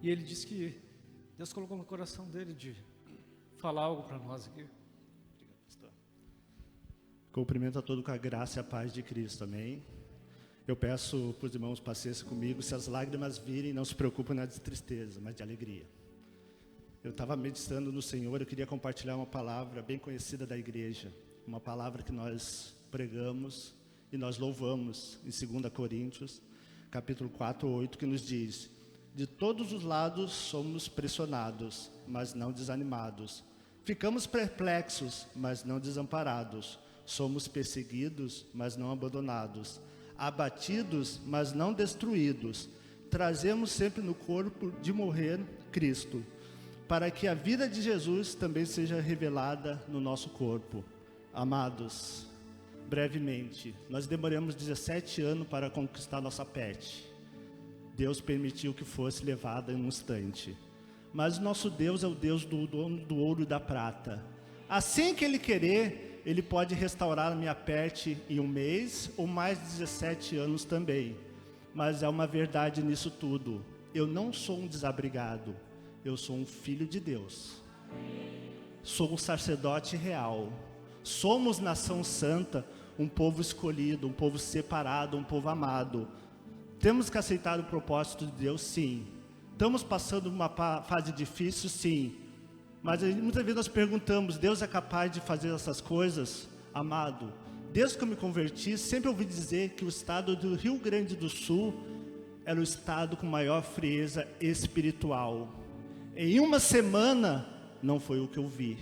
E ele disse que Deus colocou no coração dele de falar algo para nós aqui. Obrigado, pastor. Cumprimento a todos com a graça e a paz de Cristo, amém? Eu peço para os irmãos paciência comigo, se as lágrimas virem, não se preocupem, não é de tristeza, mas de alegria. Eu estava meditando no Senhor, eu queria compartilhar uma palavra bem conhecida da igreja, uma palavra que nós pregamos e nós louvamos em 2 Coríntios, capítulo 4, 8, que nos diz: de todos os lados somos pressionados, mas não desanimados. Ficamos perplexos, mas não desamparados. Somos perseguidos, mas não abandonados. Abatidos, mas não destruídos. Trazemos sempre no corpo de morrer Cristo, para que a vida de Jesus também seja revelada no nosso corpo. Amados, brevemente, nós demoramos 17 anos para conquistar nossa pet. Deus permitiu que fosse levada em um instante. Mas nosso Deus é o Deus do dono do ouro e da prata. Assim que Ele querer, Ele pode restaurar a minha pet em um mês ou mais 17 anos também. Mas há uma verdade nisso tudo. Eu não sou um desabrigado. Eu sou um filho de Deus. Sou um sacerdote real. Somos nação santa, um povo escolhido, um povo separado, um povo amado. Temos que aceitar o propósito de Deus, sim. Estamos passando uma fase difícil, sim. Mas muitas vezes nós perguntamos: Deus é capaz de fazer essas coisas? Amado, desde que eu me converti, sempre ouvi dizer que o estado do Rio Grande do Sul era o estado com maior frieza espiritual. Em uma semana, não foi o que eu vi.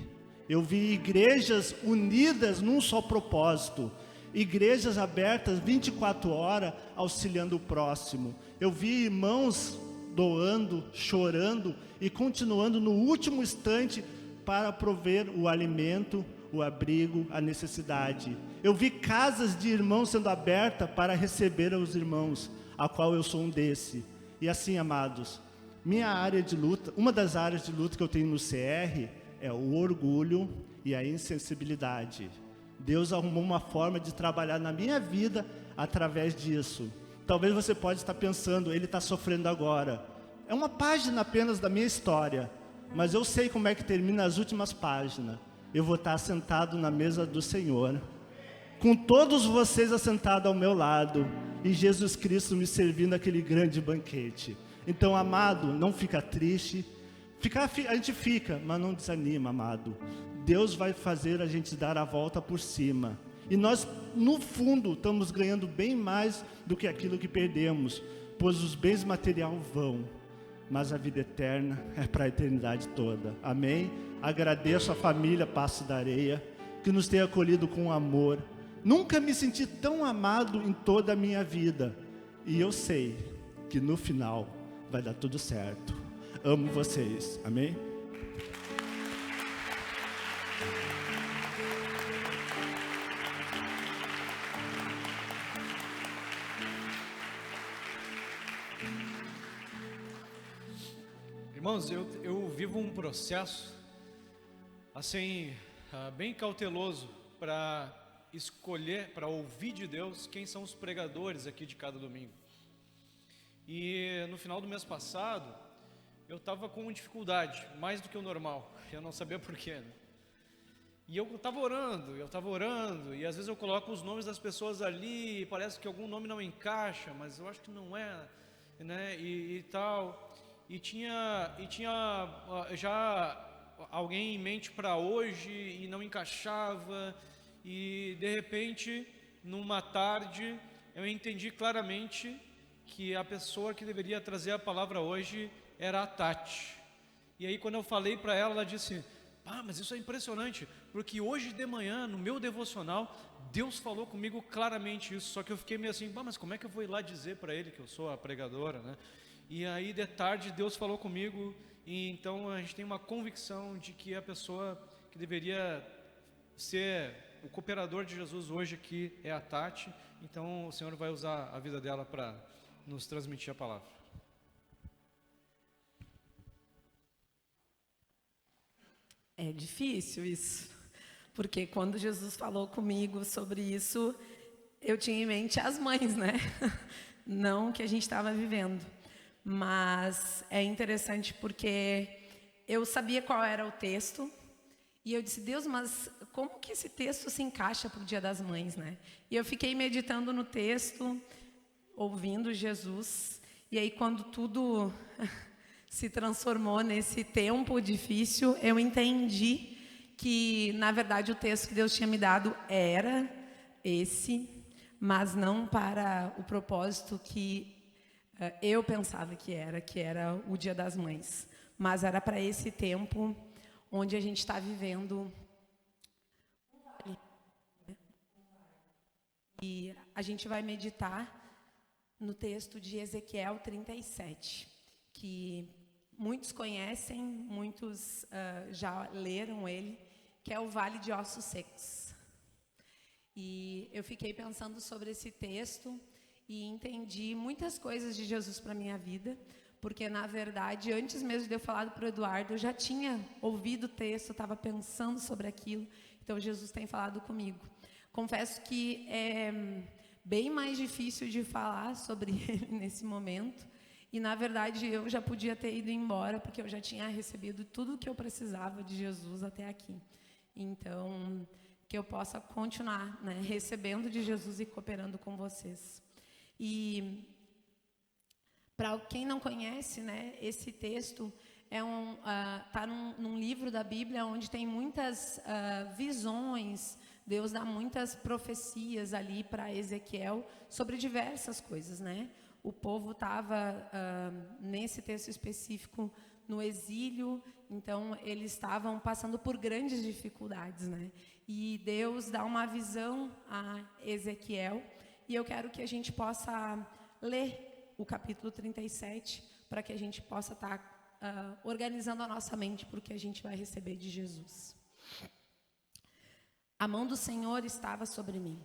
Eu vi igrejas unidas num só propósito. Igrejas abertas 24 horas, auxiliando o próximo. Eu vi irmãos doando, chorando e continuando no último instante para prover o alimento, o abrigo, a necessidade. Eu vi casas de irmãos sendo abertas para receber os irmãos, a qual eu sou um desse. E assim, amados, minha área de luta, uma das áreas de luta que eu tenho no CR é o orgulho e a insensibilidade. Deus arrumou uma forma de trabalhar na minha vida através disso. Talvez você pode estar pensando: ele está sofrendo agora. É uma página apenas da minha história, mas eu sei como é que termina as últimas páginas. Eu vou estar sentado na mesa do Senhor, com todos vocês assentados ao meu lado, e Jesus Cristo me servindo aquele grande banquete. Então, amado, não fica triste. A gente fica, mas não desanima, amado. Deus vai fazer a gente dar a volta por cima. E nós, no fundo, estamos ganhando bem mais do que aquilo que perdemos, pois os bens materiais vão, mas a vida eterna é para a eternidade toda. Amém? Agradeço a família Passo da Areia, que nos tem acolhido com amor. Nunca me senti tão amado em toda a minha vida. E eu sei que no final vai dar tudo certo. Amo vocês. Amém? Irmãos, eu vivo um processo assim, bem cauteloso para escolher, para ouvir de Deus quem são os pregadores aqui de cada domingo. E no final do mês passado, eu estava com dificuldade, mais do que o normal, eu não sabia porquê, né? E eu estava orando, e às vezes eu coloco os nomes das pessoas ali, e parece que algum nome não encaixa, mas eu acho que não é, né, e tal. E tinha já alguém em mente para hoje, e não encaixava, e de repente, numa tarde, eu entendi claramente que a pessoa que deveria trazer a palavra hoje era a Tati. E aí quando eu falei para ela, ela disse: mas isso é impressionante, porque hoje de manhã, no meu devocional, Deus falou comigo claramente isso. Só que eu fiquei meio assim, mas como é que eu vou ir lá dizer para ele que eu sou a pregadora, né? E aí de tarde Deus falou comigo, e então a gente tem uma convicção de que a pessoa que deveria ser o cooperador de Jesus hoje aqui é a Tati. Então o Senhor vai usar a vida dela para nos transmitir a palavra. É difícil isso, porque quando Jesus falou comigo sobre isso, eu tinha em mente as mães, né? Não o que a gente estava vivendo. Mas é interessante porque eu sabia qual era o texto, e eu disse: Deus, mas como que esse texto se encaixa para o Dia das Mães, né? E eu fiquei meditando no texto, ouvindo Jesus, e aí quando tudo se transformou nesse tempo difícil, eu entendi que, na verdade, o texto que Deus tinha me dado era esse, mas não para o propósito que eu pensava que era o Dia das Mães, mas era para esse tempo onde a gente está vivendo. E a gente vai meditar no texto de Ezequiel 37, que muitos conhecem, muitos já leram ele, que é o Vale de Ossos Secos. E eu fiquei pensando sobre esse texto e entendi muitas coisas de Jesus para a minha vida, porque, na verdade, antes mesmo de eu falar para o Eduardo, eu já tinha ouvido o texto, estava pensando sobre aquilo, então Jesus tem falado comigo. Confesso que é bem mais difícil de falar sobre ele nesse momento, e, na verdade, eu já podia ter ido embora, porque eu já tinha recebido tudo o que eu precisava de Jesus até aqui. Então, que eu possa continuar, né, recebendo de Jesus e cooperando com vocês. E, para quem não conhece, né, esse texto tá num livro da Bíblia onde tem muitas visões. Deus dá muitas profecias ali para Ezequiel sobre diversas coisas, né? O povo estava, nesse texto específico, no exílio, então eles estavam passando por grandes dificuldades, né? E Deus dá uma visão a Ezequiel, e eu quero que a gente possa ler o capítulo 37, para que a gente possa estar organizando a nossa mente para o que a gente vai receber de Jesus. A mão do Senhor estava sobre mim,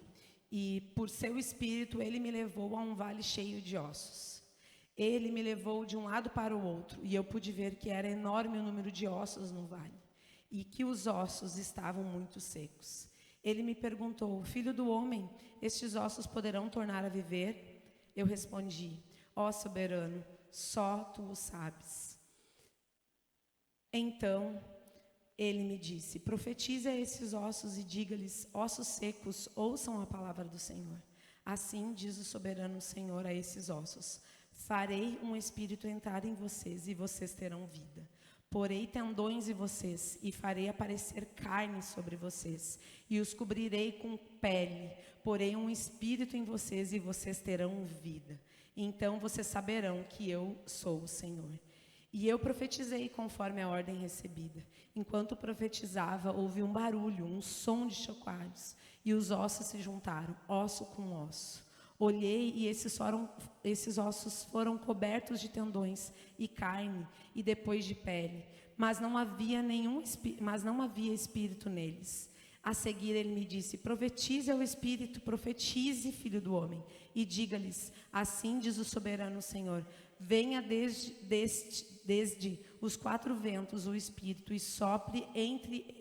e por seu espírito ele me levou a um vale cheio de ossos. Ele me levou de um lado para o outro, e eu pude ver que era enorme o número de ossos no vale, e que os ossos estavam muito secos. Ele me perguntou: filho do homem, estes ossos poderão tornar a viver? Eu respondi: ó soberano, só tu o sabes. Então ele me disse: profetize a esses ossos e diga-lhes: ossos secos, ouçam a palavra do Senhor. Assim diz o soberano Senhor a esses ossos: farei um espírito entrar em vocês e vocês terão vida. Porei tendões em vocês e farei aparecer carne sobre vocês e os cobrirei com pele. Porei um espírito em vocês e vocês terão vida. Então vocês saberão que eu sou o Senhor. E eu profetizei conforme a ordem recebida. Enquanto profetizava, houve um barulho, um som de chocalhos, e os ossos se juntaram, osso com osso. Olhei e esses ossos foram cobertos de tendões e carne, e depois de pele, mas não havia espírito neles. A seguir ele me disse: profetize ao espírito, profetize, filho do homem, e diga-lhes: assim diz o soberano Senhor, venha desde os quatro ventos o espírito e sopre entre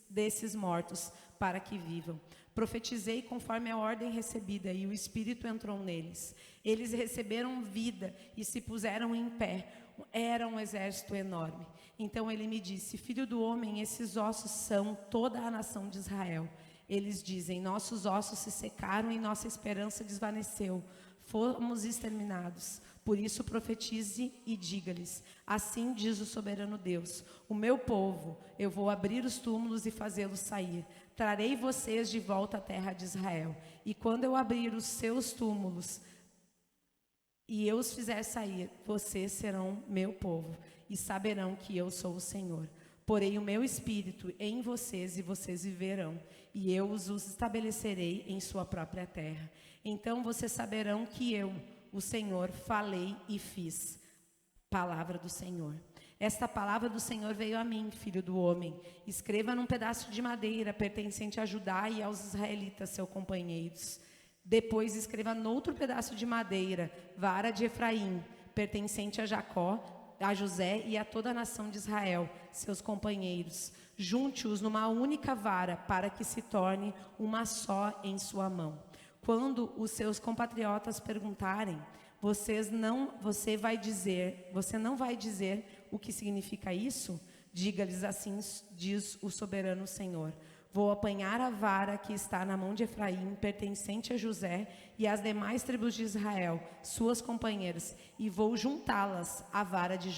desses mortos, para que vivam. Profetizei conforme a ordem recebida, e o Espírito entrou neles. Eles receberam vida e se puseram em pé. Era um exército enorme. Então ele me disse: filho do homem, esses ossos são toda a nação de Israel. Eles dizem: nossos ossos se secaram e nossa esperança desvaneceu. Fomos exterminados. Por isso profetize e diga-lhes: assim diz o soberano Deus, o meu povo, eu vou abrir os túmulos e fazê-los sair. Trarei vocês de volta à terra de Israel. E quando eu abrir os seus túmulos e eu os fizer sair, vocês serão meu povo e saberão que eu sou o Senhor. Porei o meu espírito em vocês e vocês viverão, e eu os estabelecerei em sua própria terra. Então vocês saberão que eu, o Senhor, falei e fiz. Palavra do Senhor. Esta palavra do Senhor veio a mim, filho do homem. Escreva num pedaço de madeira pertencente a Judá e aos israelitas, seus companheiros. Depois escreva noutro pedaço de madeira, vara de Efraim, pertencente a Jacó, a José e a toda a nação de Israel, seus companheiros. Junte-os numa única vara, para que se torne uma só em sua mão. Quando os seus compatriotas perguntarem, você não vai dizer o que significa isso? Diga-lhes: assim diz o soberano Senhor. Vou apanhar a vara que está na mão de Efraim, pertencente a José, e às demais tribos de Israel, suas companheiras, e vou juntá-las à vara de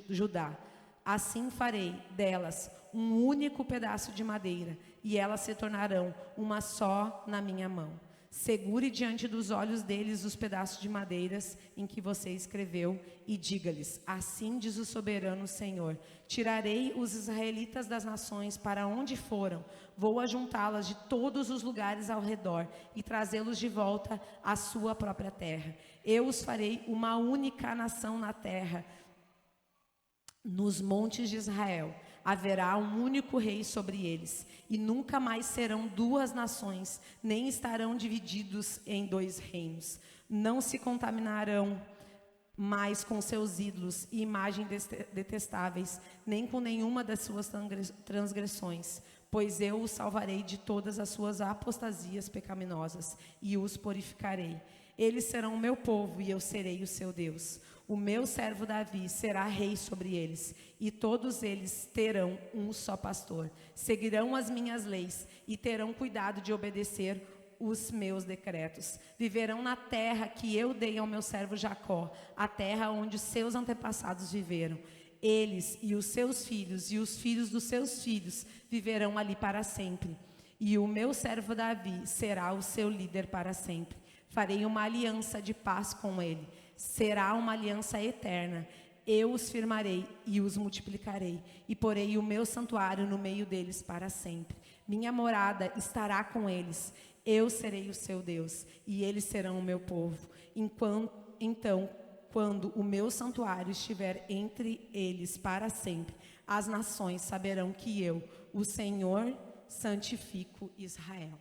Judá. Assim farei delas um único pedaço de madeira, e elas se tornarão uma só na minha mão. Segure diante dos olhos deles os pedaços de madeiras em que você escreveu e diga-lhes: assim diz o soberano Senhor, tirarei os israelitas das nações para onde foram, vou ajuntá-las de todos os lugares ao redor e trazê-los de volta à sua própria terra. Eu os farei uma única nação na terra, nos montes de Israel. Haverá um único rei sobre eles, e nunca mais serão duas nações, nem estarão divididos em dois reinos. Não se contaminarão mais com seus ídolos e imagens detestáveis, nem com nenhuma das suas transgressões, pois eu os salvarei de todas as suas apostasias pecaminosas e os purificarei. Eles serão o meu povo e eu serei o seu Deus. O meu servo Davi será rei sobre eles, e todos eles terão um só pastor. Seguirão as minhas leis e terão cuidado de obedecer os meus decretos. Viverão na terra que eu dei ao meu servo Jacó, a terra onde os seus antepassados viveram. Eles e os seus filhos e os filhos dos seus filhos viverão ali para sempre. E o meu servo Davi será o seu líder para sempre. Farei uma aliança de paz com ele. Será uma aliança eterna. Eu os firmarei e os multiplicarei, e porei o meu santuário no meio deles para sempre. Minha morada estará com eles. Eu serei o seu Deus, e eles serão o meu povo. Então, quando o meu santuário estiver entre eles para sempre, as nações saberão que eu, o Senhor, santifico Israel.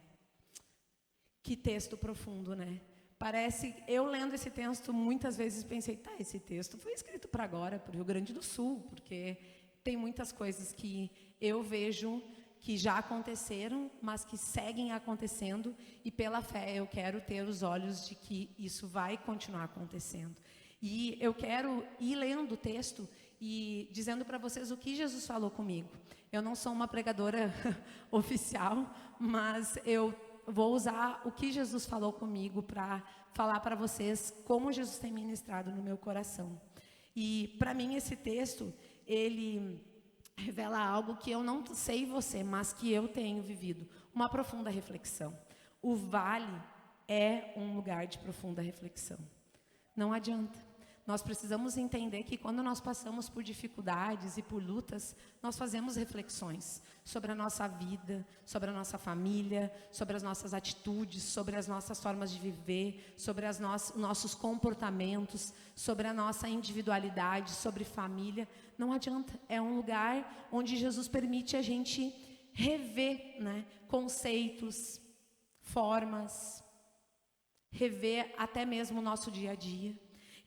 Que texto profundo, né? Parece, eu lendo esse texto, muitas vezes pensei, esse texto foi escrito para agora, para o Rio Grande do Sul, porque tem muitas coisas que eu vejo que já aconteceram, mas que seguem acontecendo, e pela fé eu quero ter os olhos de que isso vai continuar acontecendo. E eu quero ir lendo o texto e dizendo para vocês o que Jesus falou comigo. Eu não sou uma pregadora oficial, mas eu vou usar o que Jesus falou comigo para falar para vocês como Jesus tem ministrado no meu coração. E para mim esse texto, ele revela algo que eu não sei você, mas que eu tenho vivido, uma profunda reflexão. O vale é um lugar de profunda reflexão. Não adianta. Nós precisamos entender que quando nós passamos por dificuldades e por lutas, nós fazemos reflexões sobre a nossa vida, sobre a nossa família, sobre as nossas atitudes, sobre as nossas formas de viver, sobre os nossos comportamentos, sobre a nossa individualidade, sobre família. Não adianta. É um lugar onde Jesus permite a gente rever, né, conceitos, formas, rever até mesmo o nosso dia a dia.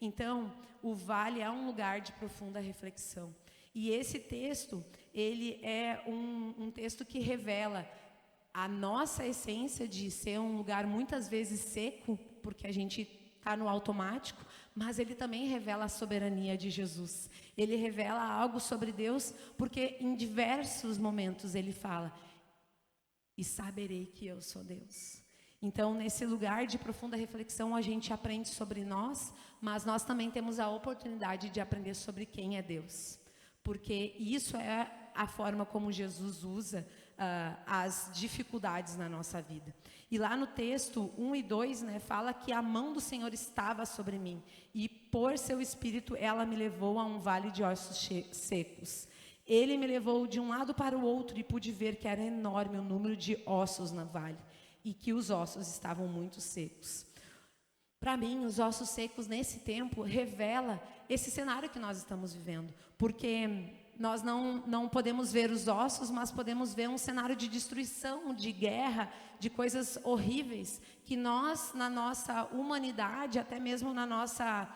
Então, o vale é um lugar de profunda reflexão. E esse texto, ele é um texto que revela a nossa essência de ser um lugar muitas vezes seco, porque a gente está no automático, mas ele também revela a soberania de Jesus. Ele revela algo sobre Deus, porque em diversos momentos ele fala: e saberei que eu sou Deus. Então, nesse lugar de profunda reflexão, a gente aprende sobre nós, mas nós também temos a oportunidade de aprender sobre quem é Deus. Porque isso é a forma como Jesus usa as dificuldades na nossa vida. E lá no texto 1 e 2, né, fala que a mão do Senhor estava sobre mim, e por seu espírito ela me levou a um vale de ossos secos. Ele me levou de um lado para o outro e pude ver que era enorme o número de ossos no vale, e que os ossos estavam muito secos. Para mim, os ossos secos nesse tempo revela esse cenário que nós estamos vivendo, porque nós não podemos ver os ossos, mas podemos ver um cenário de destruição, de guerra, de coisas horríveis, que nós, na nossa humanidade, até mesmo na nossa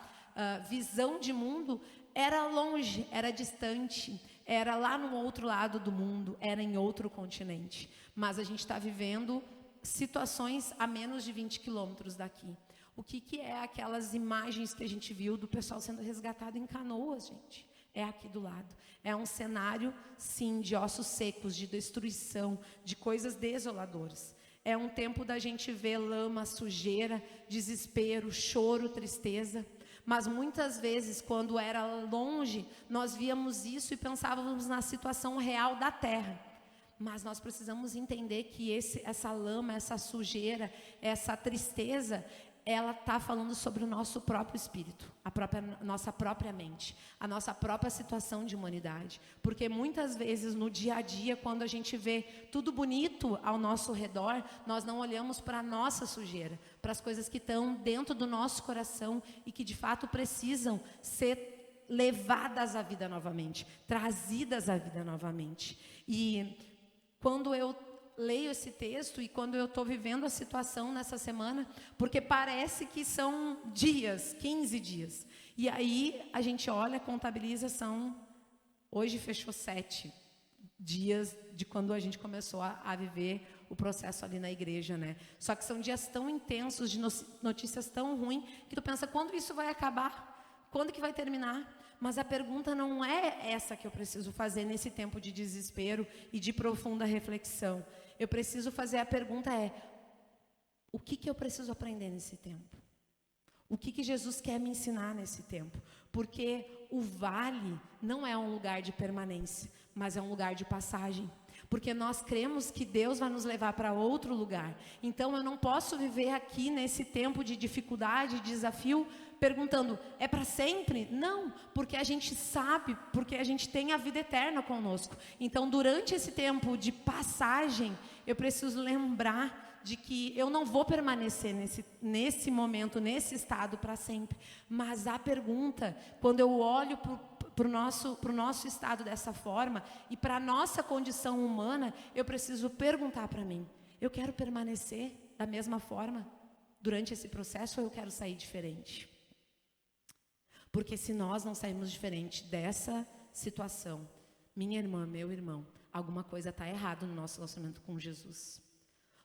visão de mundo, era longe, era distante, era lá no outro lado do mundo, era em outro continente. Mas a gente está vivendo situações a menos de 20 quilômetros daqui. O que é aquelas imagens que a gente viu do pessoal sendo resgatado em canoas, gente? É aqui do lado. É um cenário, sim, de ossos secos, de destruição, de coisas desoladoras. É um tempo da gente ver lama, sujeira, desespero, choro, tristeza. Mas muitas vezes, quando era longe, nós víamos isso e pensávamos na situação real da terra. Mas nós precisamos entender que essa lama, essa sujeira, essa tristeza, ela está falando sobre o nosso próprio espírito, nossa própria mente, a nossa própria situação de humanidade. Porque muitas vezes no dia a dia, quando a gente vê tudo bonito ao nosso redor, nós não olhamos para a nossa sujeira, para as coisas que estão dentro do nosso coração e que de fato precisam ser levadas à vida novamente, trazidas à vida novamente. E quando eu leio esse texto e quando eu estou vivendo a situação nessa semana, porque parece que são dias, 15 dias. E aí a gente olha, contabiliza, hoje fechou 7 dias de quando a gente começou a viver o processo ali na igreja, né? Só que são dias tão intensos, de notícias tão ruins, que tu pensa, quando isso vai acabar? Quando que vai terminar? Mas a pergunta não é essa que eu preciso fazer nesse tempo de desespero e de profunda reflexão. Eu preciso fazer a pergunta o que eu preciso aprender nesse tempo? O que Jesus quer me ensinar nesse tempo? Porque o vale não é um lugar de permanência, mas é um lugar de passagem. Porque nós cremos que Deus vai nos levar para outro lugar. Então eu não posso viver aqui nesse tempo de dificuldade, de desafio, perguntando, é para sempre? Não, porque a gente sabe, porque a gente tem a vida eterna conosco. Então durante esse tempo de passagem, eu preciso lembrar de que eu não vou permanecer nesse momento, nesse estado para sempre. Mas a pergunta, quando eu olho para o nosso estado dessa forma e para a nossa condição humana, eu preciso perguntar para mim, eu quero permanecer da mesma forma durante esse processo ou eu quero sair diferente? Porque se nós não sairmos diferente dessa situação, minha irmã, meu irmão, alguma coisa está errada no nosso relacionamento com Jesus.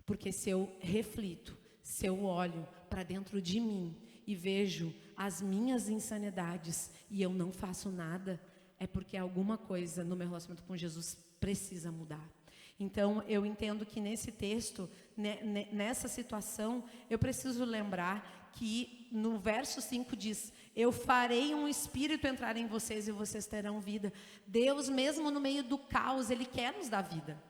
Porque se eu reflito, se eu olho para dentro de mim e vejo as minhas insanidades e eu não faço nada, é porque alguma coisa no meu relacionamento com Jesus precisa mudar. Então, eu entendo que nesse texto, nessa situação, eu preciso lembrar que no verso 5 diz, eu farei um espírito entrar em vocês e vocês terão vida. Deus, mesmo no meio do caos, Ele quer nos dar vida.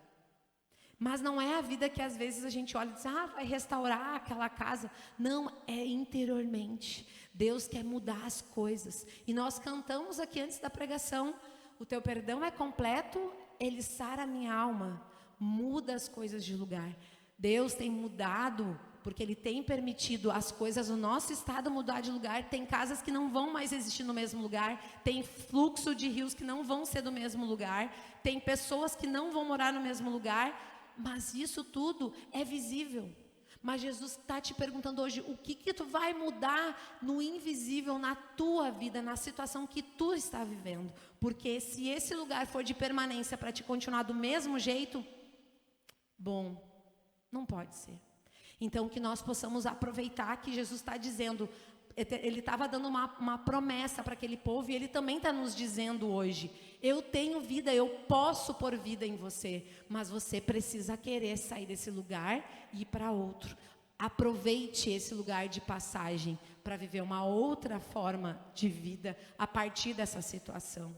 Mas não é a vida que às vezes a gente olha e diz, vai restaurar aquela casa. Não, é interiormente. Deus quer mudar as coisas. E nós cantamos aqui antes da pregação, o teu perdão é completo, Ele sara a minha alma, muda as coisas de lugar. Deus tem mudado, porque Ele tem permitido as coisas, o nosso estado mudar de lugar. Tem casas que não vão mais existir no mesmo lugar, tem fluxo de rios que não vão ser do mesmo lugar, tem pessoas que não vão morar no mesmo lugar, mas isso tudo é visível. Mas Jesus está te perguntando hoje, o que tu vai mudar no invisível, na tua vida, na situação que tu está vivendo? Porque se esse lugar for de permanência para te continuar do mesmo jeito, bom, Não pode ser. Então, que nós possamos aproveitar que Jesus está dizendo, ele estava dando uma promessa para aquele povo, e ele também está nos dizendo hoje, eu tenho vida, eu posso pôr vida em você, mas você precisa querer sair desse lugar e ir para outro. Aproveite esse lugar de passagem para viver uma outra forma de vida a partir dessa situação.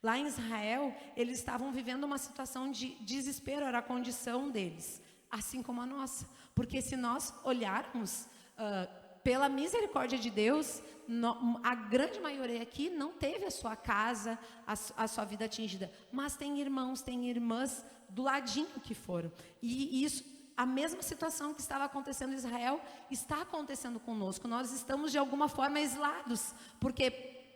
Lá em Israel, eles estavam vivendo uma situação de desespero, era a condição deles, assim como a nossa. Porque se nós olharmos pela misericórdia de Deus, a grande maioria aqui não teve a sua casa, a sua vida atingida. Mas tem irmãos, tem irmãs do ladinho que foram. E isso, a mesma situação que estava acontecendo em Israel, está acontecendo conosco. Nós estamos de alguma forma isolados, porque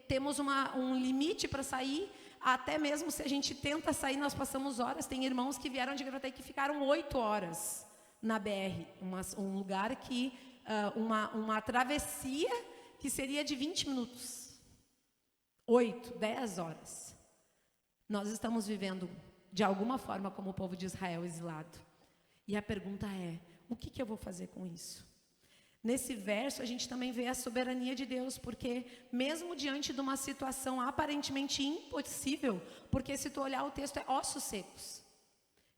temos um limite para sair. Até mesmo se a gente tenta sair, nós passamos horas. Tem irmãos que vieram de Gravataí que ficaram 8 horas na BR, um lugar que, uma travessia que seria de 20 minutos. 8, 10 horas. Nós estamos vivendo, de alguma forma, como o povo de Israel exilado. E a pergunta é, o que eu vou fazer com isso? Nesse verso, a gente também vê a soberania de Deus, porque mesmo diante de uma situação aparentemente impossível, porque se tu olhar o texto é ossos secos.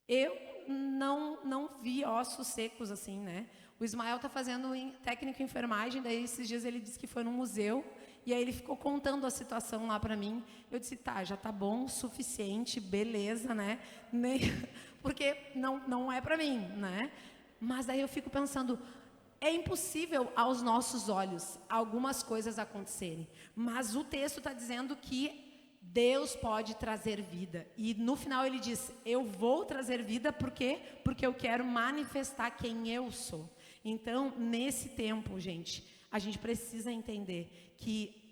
Eu não vi ossos secos assim, né? O Ismael está fazendo técnico em enfermagem, daí esses dias ele disse que foi num museu, e aí ele ficou contando a situação lá para mim. Eu disse, tá, já tá bom, suficiente, beleza, né? Porque não é para mim, né? Mas daí eu fico pensando, é impossível aos nossos olhos algumas coisas acontecerem, mas o texto está dizendo que Deus pode trazer vida. E no final ele diz, eu vou trazer vida, por quê? Porque eu quero manifestar quem eu sou. Então, nesse tempo, gente, a gente precisa entender que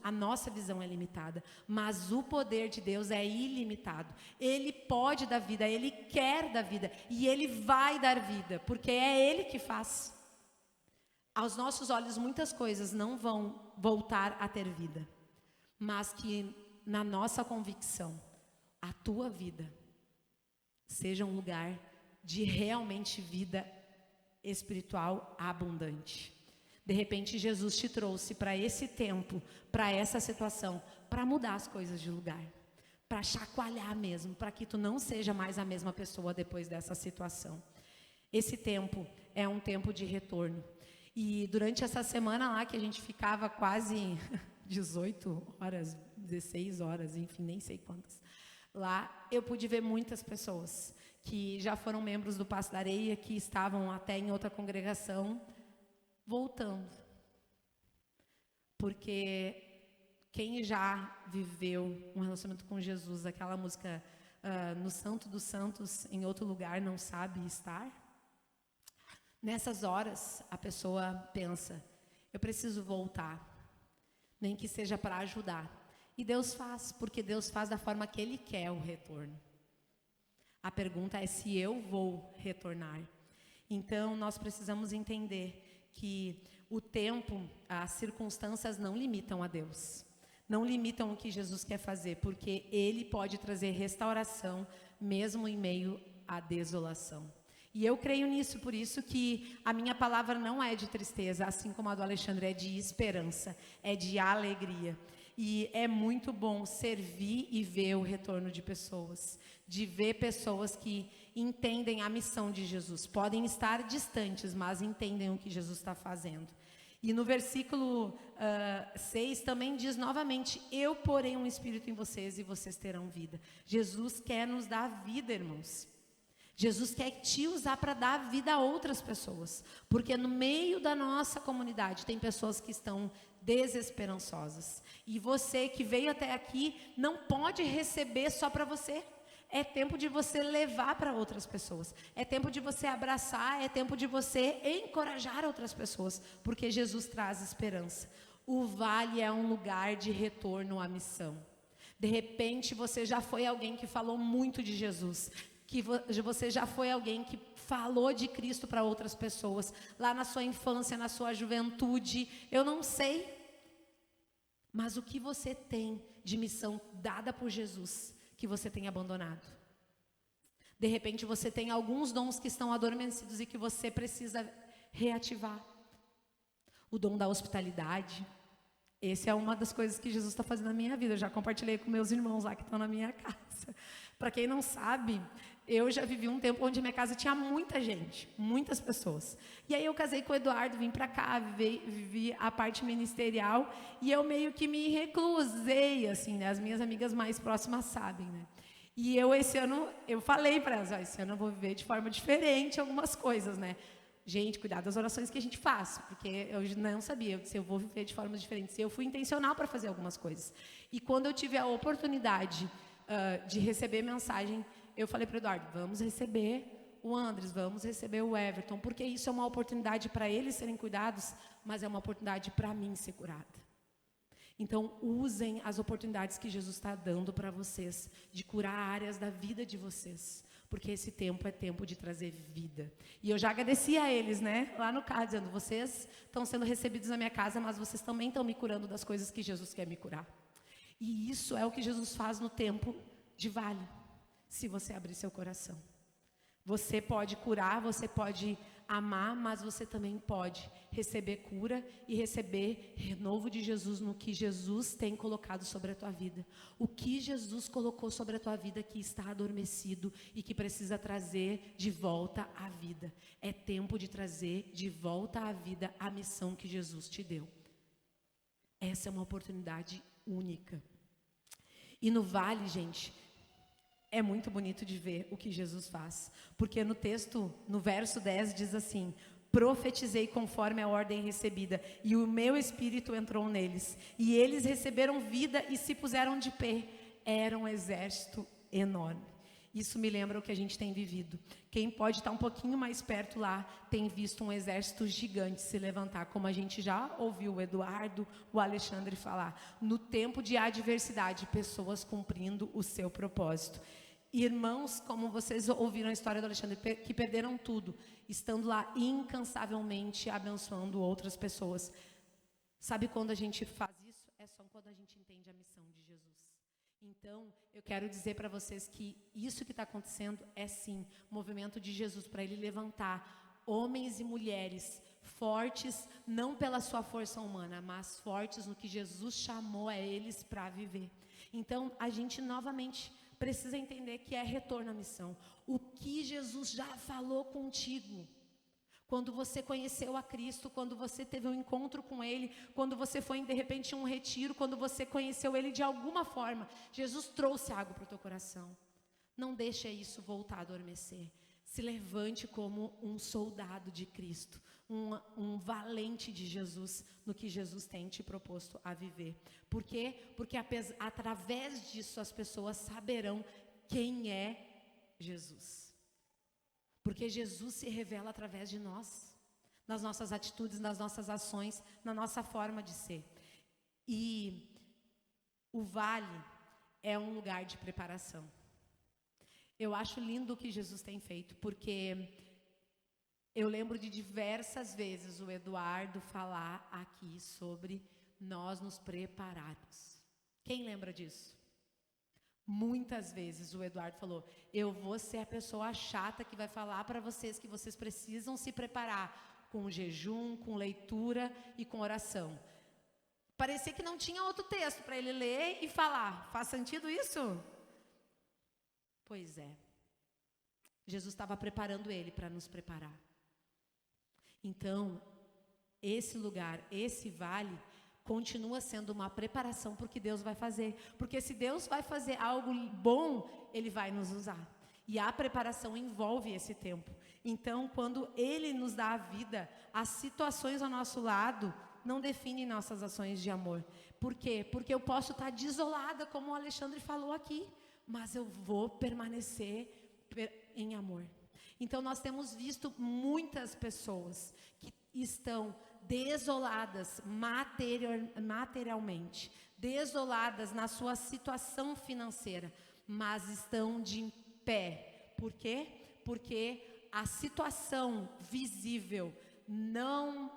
a nossa visão é limitada, mas o poder de Deus é ilimitado. Ele pode dar vida, Ele quer dar vida, e Ele vai dar vida, porque é Ele que faz. Aos nossos olhos, muitas coisas não vão voltar a ter vida, mas que na nossa convicção, a tua vida seja um lugar de realmente vida espiritual abundante. De repente, Jesus te trouxe para esse tempo, para essa situação, para mudar as coisas de lugar, para chacoalhar mesmo, para que tu não seja mais a mesma pessoa depois dessa situação. Esse tempo é um tempo de retorno. E durante essa semana lá, que a gente ficava quase 18 horas, 16 horas, enfim, nem sei quantas, lá eu pude ver muitas pessoas que já foram membros do Passo da Areia, que estavam até em outra congregação, voltando. Porque quem já viveu um relacionamento com Jesus, aquela música no Santo dos Santos, em outro lugar não sabe estar, nessas horas a pessoa pensa, eu preciso voltar, nem que seja para ajudar. E Deus faz, porque Deus faz da forma que Ele quer o retorno. A pergunta é se eu vou retornar. Então nós precisamos entender que o tempo, as circunstâncias não limitam a Deus. Não limitam o que Jesus quer fazer, porque Ele pode trazer restauração, mesmo em meio à desolação. E eu creio nisso, por isso que a minha palavra não é de tristeza, assim como a do Alexandre é de esperança, é de alegria. E é muito bom servir e ver o retorno de pessoas, de ver pessoas que entendem a missão de Jesus. Podem estar distantes, mas entendem o que Jesus está fazendo. E no versículo 6 também diz novamente, eu porei um espírito em vocês e vocês terão vida. Jesus quer nos dar vida, irmãos. Jesus quer te usar para dar vida a outras pessoas. Porque no meio da nossa comunidade tem pessoas que estão desesperançosas. E você que veio até aqui não pode receber só para você. É tempo de você levar para outras pessoas. É tempo de você abraçar, é tempo de você encorajar outras pessoas, porque Jesus traz esperança. O vale é um lugar de retorno à missão. De repente, você já foi alguém que falou muito de Jesus, que você já foi alguém que falou de Cristo para outras pessoas, lá na sua infância, na sua juventude, eu não sei. Mas o que você tem de missão dada por Jesus que você tem abandonado? De repente você tem alguns dons que estão adormecidos e que você precisa reativar. O dom da hospitalidade. Esse é uma das coisas que Jesus está fazendo na minha vida. Eu já compartilhei com meus irmãos lá que estão na minha casa. Para quem não sabe, eu já vivi um tempo onde minha casa tinha muita gente, muitas pessoas. E aí eu casei com o Eduardo, vim para cá, vivi a parte ministerial e eu meio que me reclusei, assim, né? As minhas amigas mais próximas sabem, né? E esse ano, eu falei para elas, esse ano eu vou viver de forma diferente algumas coisas, né? Gente, cuidado das orações que a gente faz, porque eu não sabia se eu vou viver de formas diferentes. Eu fui intencional para fazer algumas coisas. E quando eu tive a oportunidade de receber mensagem, eu falei para o Eduardo, vamos receber o Andres, vamos receber o Everton, porque isso é uma oportunidade para eles serem cuidados, mas é uma oportunidade para mim ser curada. Então, usem as oportunidades que Jesus está dando para vocês, de curar áreas da vida de vocês, porque esse tempo é tempo de trazer vida. E eu já agradeci a eles, né, lá no carro, dizendo, vocês estão sendo recebidos na minha casa, mas vocês também estão me curando das coisas que Jesus quer me curar. E isso é o que Jesus faz no tempo de vale, se você abrir seu coração. Você pode curar, você pode amar, mas você também pode receber cura e receber renovo de Jesus no que Jesus tem colocado sobre a tua vida. O que Jesus colocou sobre a tua vida que está adormecido e que precisa trazer de volta à vida. É tempo de trazer de volta à vida a missão que Jesus te deu. Essa é uma oportunidade única. E no vale, gente, é muito bonito de ver o que Jesus faz, porque no texto, no verso 10, diz assim, profetizei conforme a ordem recebida, e o meu espírito entrou neles, e eles receberam vida e se puseram de pé. Era um exército enorme. Isso me lembra o que a gente tem vivido. Quem pode estar um pouquinho mais perto lá, tem visto um exército gigante se levantar, como a gente já ouviu o Eduardo, o Alexandre falar. No tempo de adversidade, pessoas cumprindo o seu propósito. Irmãos, como vocês ouviram a história do Alexandre, que perderam tudo, estando lá incansavelmente abençoando outras pessoas. Sabe quando a gente faz isso? É só quando a gente entende a missão de Jesus. Então, eu quero dizer para vocês que isso que está acontecendo é sim movimento de Jesus para Ele levantar homens e mulheres fortes, não pela sua força humana, mas fortes no que Jesus chamou a eles para viver. Então, a gente novamente precisa entender que é retorno à missão. O que Jesus já falou contigo. Quando você conheceu a Cristo, quando você teve um encontro com Ele, quando você foi de repente em um retiro, quando você conheceu Ele de alguma forma, Jesus trouxe algo para o teu coração. Não deixe isso voltar a adormecer. Se levante como um soldado de Cristo, um valente de Jesus, no que Jesus tem te proposto a viver. Por quê? Porque através disso as pessoas saberão quem é Jesus. Porque Jesus se revela através de nós, nas nossas atitudes, nas nossas ações, na nossa forma de ser. E o vale é um lugar de preparação. Eu acho lindo o que Jesus tem feito, porque eu lembro de diversas vezes o Eduardo falar aqui sobre nós nos prepararmos. Quem lembra disso? Muitas vezes o Eduardo falou, eu vou ser a pessoa chata que vai falar para vocês que vocês precisam se preparar com jejum, com leitura e com oração. Parecia que não tinha outro texto para ele ler e falar. Faz sentido isso? Pois é. Jesus estava preparando ele para nos preparar. Então, esse lugar, esse vale, continua sendo uma preparação para o que Deus vai fazer. Porque se Deus vai fazer algo bom, Ele vai nos usar. E a preparação envolve esse tempo. Então, quando Ele nos dá a vida, as situações ao nosso lado não definem nossas ações de amor. Por quê? Porque eu posso estar desolada, como o Alexandre falou aqui, mas eu vou permanecer em amor. Então, nós temos visto muitas pessoas que estão desoladas materialmente, desoladas na sua situação financeira, mas estão de pé. Por quê? Porque a situação visível não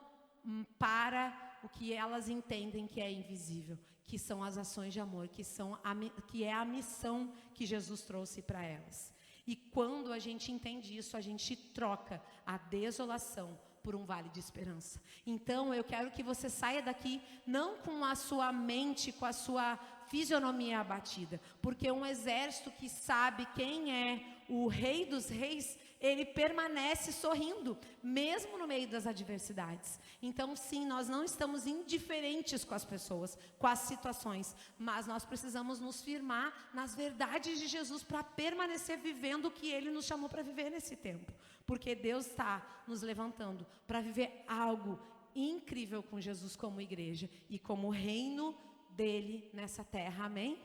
para o que elas entendem que é invisível, que são as ações de amor, que é a missão que Jesus trouxe para elas. E quando a gente entende isso, a gente troca a desolação por um vale de esperança. Então, eu quero que você saia daqui não com a sua mente, com a sua fisionomia abatida, porque um exército que sabe quem é o Rei dos Reis, ele permanece sorrindo, mesmo no meio das adversidades. Então, sim, nós não estamos indiferentes com as pessoas, com as situações, mas nós precisamos nos firmar nas verdades de Jesus para permanecer vivendo o que Ele nos chamou para viver nesse tempo. Porque Deus está nos levantando para viver algo incrível com Jesus como igreja e como reino dele nessa terra, amém?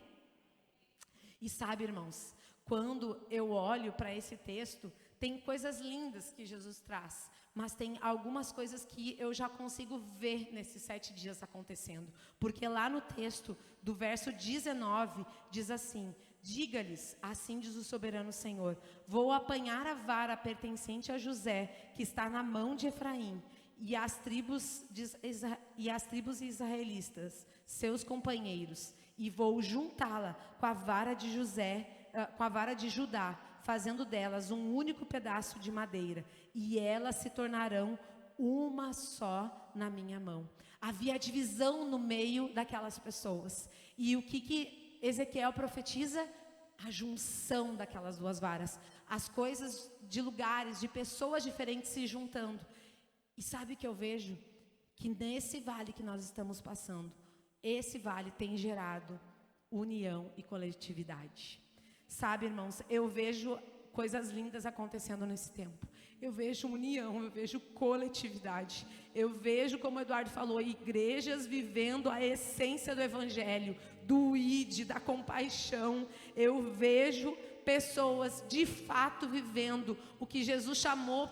E sabe, irmãos, quando eu olho para esse texto, tem coisas lindas que Jesus traz, mas tem algumas coisas que eu já consigo ver nesses 7 dias acontecendo. Porque lá no texto, do verso 19, diz assim: diga-lhes, assim diz o soberano Senhor, vou apanhar a vara pertencente a José, que está na mão de Efraim, e as tribos israelitas, seus companheiros, e vou juntá-la com a vara de Judá, fazendo delas um único pedaço de madeira, e elas se tornarão uma só na minha mão. Havia divisão no meio daquelas pessoas. E o que Ezequiel profetiza? A junção daquelas duas varas. As coisas de lugares, de pessoas diferentes se juntando. E sabe o que eu vejo? Que nesse vale que nós estamos passando, esse vale tem gerado união e coletividade. Sabe, irmãos, eu vejo coisas lindas acontecendo nesse tempo. Eu vejo união, eu vejo coletividade. Eu vejo, como o Eduardo falou, igrejas vivendo a essência do evangelho, do id, da compaixão. Eu vejo pessoas de fato vivendo o que Jesus chamou